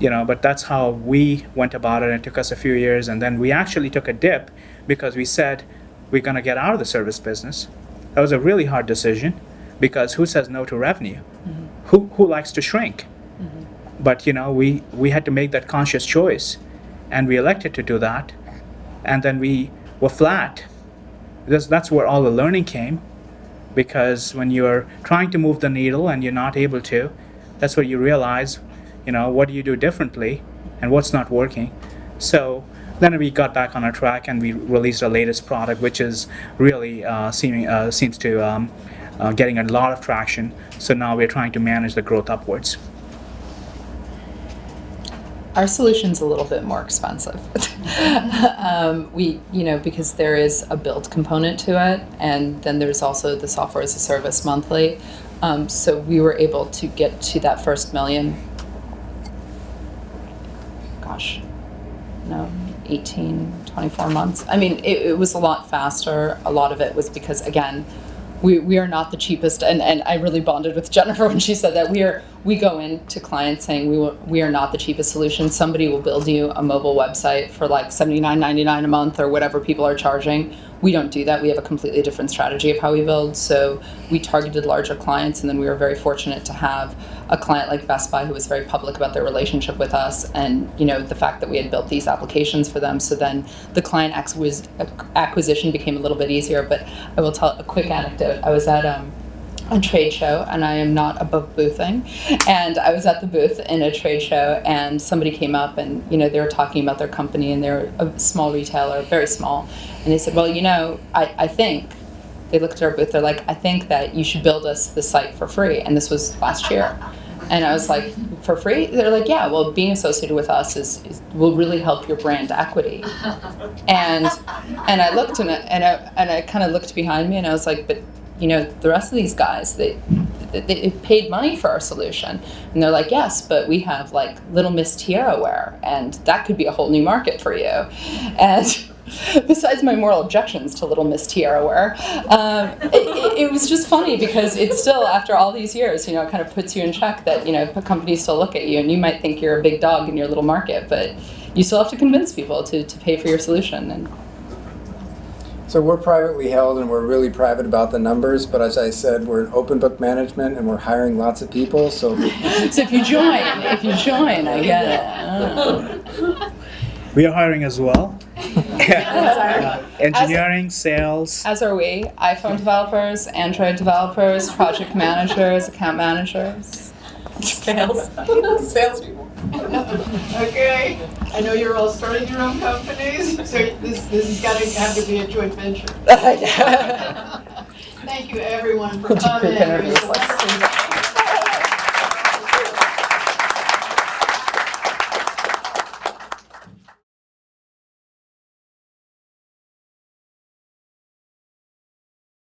but that's how we went about it. It took us a few years, and then we actually took a dip because we said we're going to get out of the service business. That was a really hard decision, because who says no to revenue? Mm-hmm. Who likes to shrink? Mm-hmm. But we had to make that conscious choice, and we elected to do that, and then we were flat. That's where all the learning came, because when you're trying to move the needle and you're not able to, that's where you realize, what do you do differently and what's not working. So then we got back on our track and we released our latest product, which is really seems to getting a lot of traction. So now we're trying to manage the growth upwards. Our solution's a little bit more expensive. Because there is a build component to it, and then there's also the software as a service monthly. So we were able to get to that first million, 18, 24 months. I mean, it was a lot faster. A lot of it was because, again, we are not the cheapest, and I really bonded with Jennifer when she said that we go into clients saying we are not the cheapest solution. Somebody will build you a mobile website for like $79.99 a month or whatever people are charging. We don't do that. We have a completely different strategy of how we build. So we targeted larger clients, and then we were very fortunate to have a client like Best Buy who was very public about their relationship with us, and the fact that we had built these applications for them. So then the client acquisition became a little bit easier. But I will tell a quick anecdote. I was at a trade show, and I am not above boothing, and I was at the booth in a trade show, and somebody came up, and they were talking about their company, and they're a small retailer, very small, and they said, well, I think, they looked at our booth, they're like, I think that you should build us the site for free, and this was last year. And I was like, for free? They're like, yeah, well, being associated with us will really help your brand equity. And I looked, and I kind of looked behind me, and I was like, but the rest of these guys, they paid money for our solution. And they're like, yes, but we have like Little Miss Tiara wear, and that could be a whole new market for you. And besides my moral objections to Little Miss Tiara wear, it was just funny because it's still, after all these years, it kind of puts you in check that, companies still look at you, and you might think you're a big dog in your little market, but you still have to convince people to pay for your solution. And so we're privately held, and we're really private about the numbers, but as I said, we're an open book management, and we're hiring lots of people, so... So if you join, I get it. We are hiring as well. Engineering, sales. As are we. iPhone developers, Android developers, project managers, account managers. Salespeople. Okay. I know you're all starting your own companies, so this has got to have to be a joint venture. Thank you, everyone, for coming.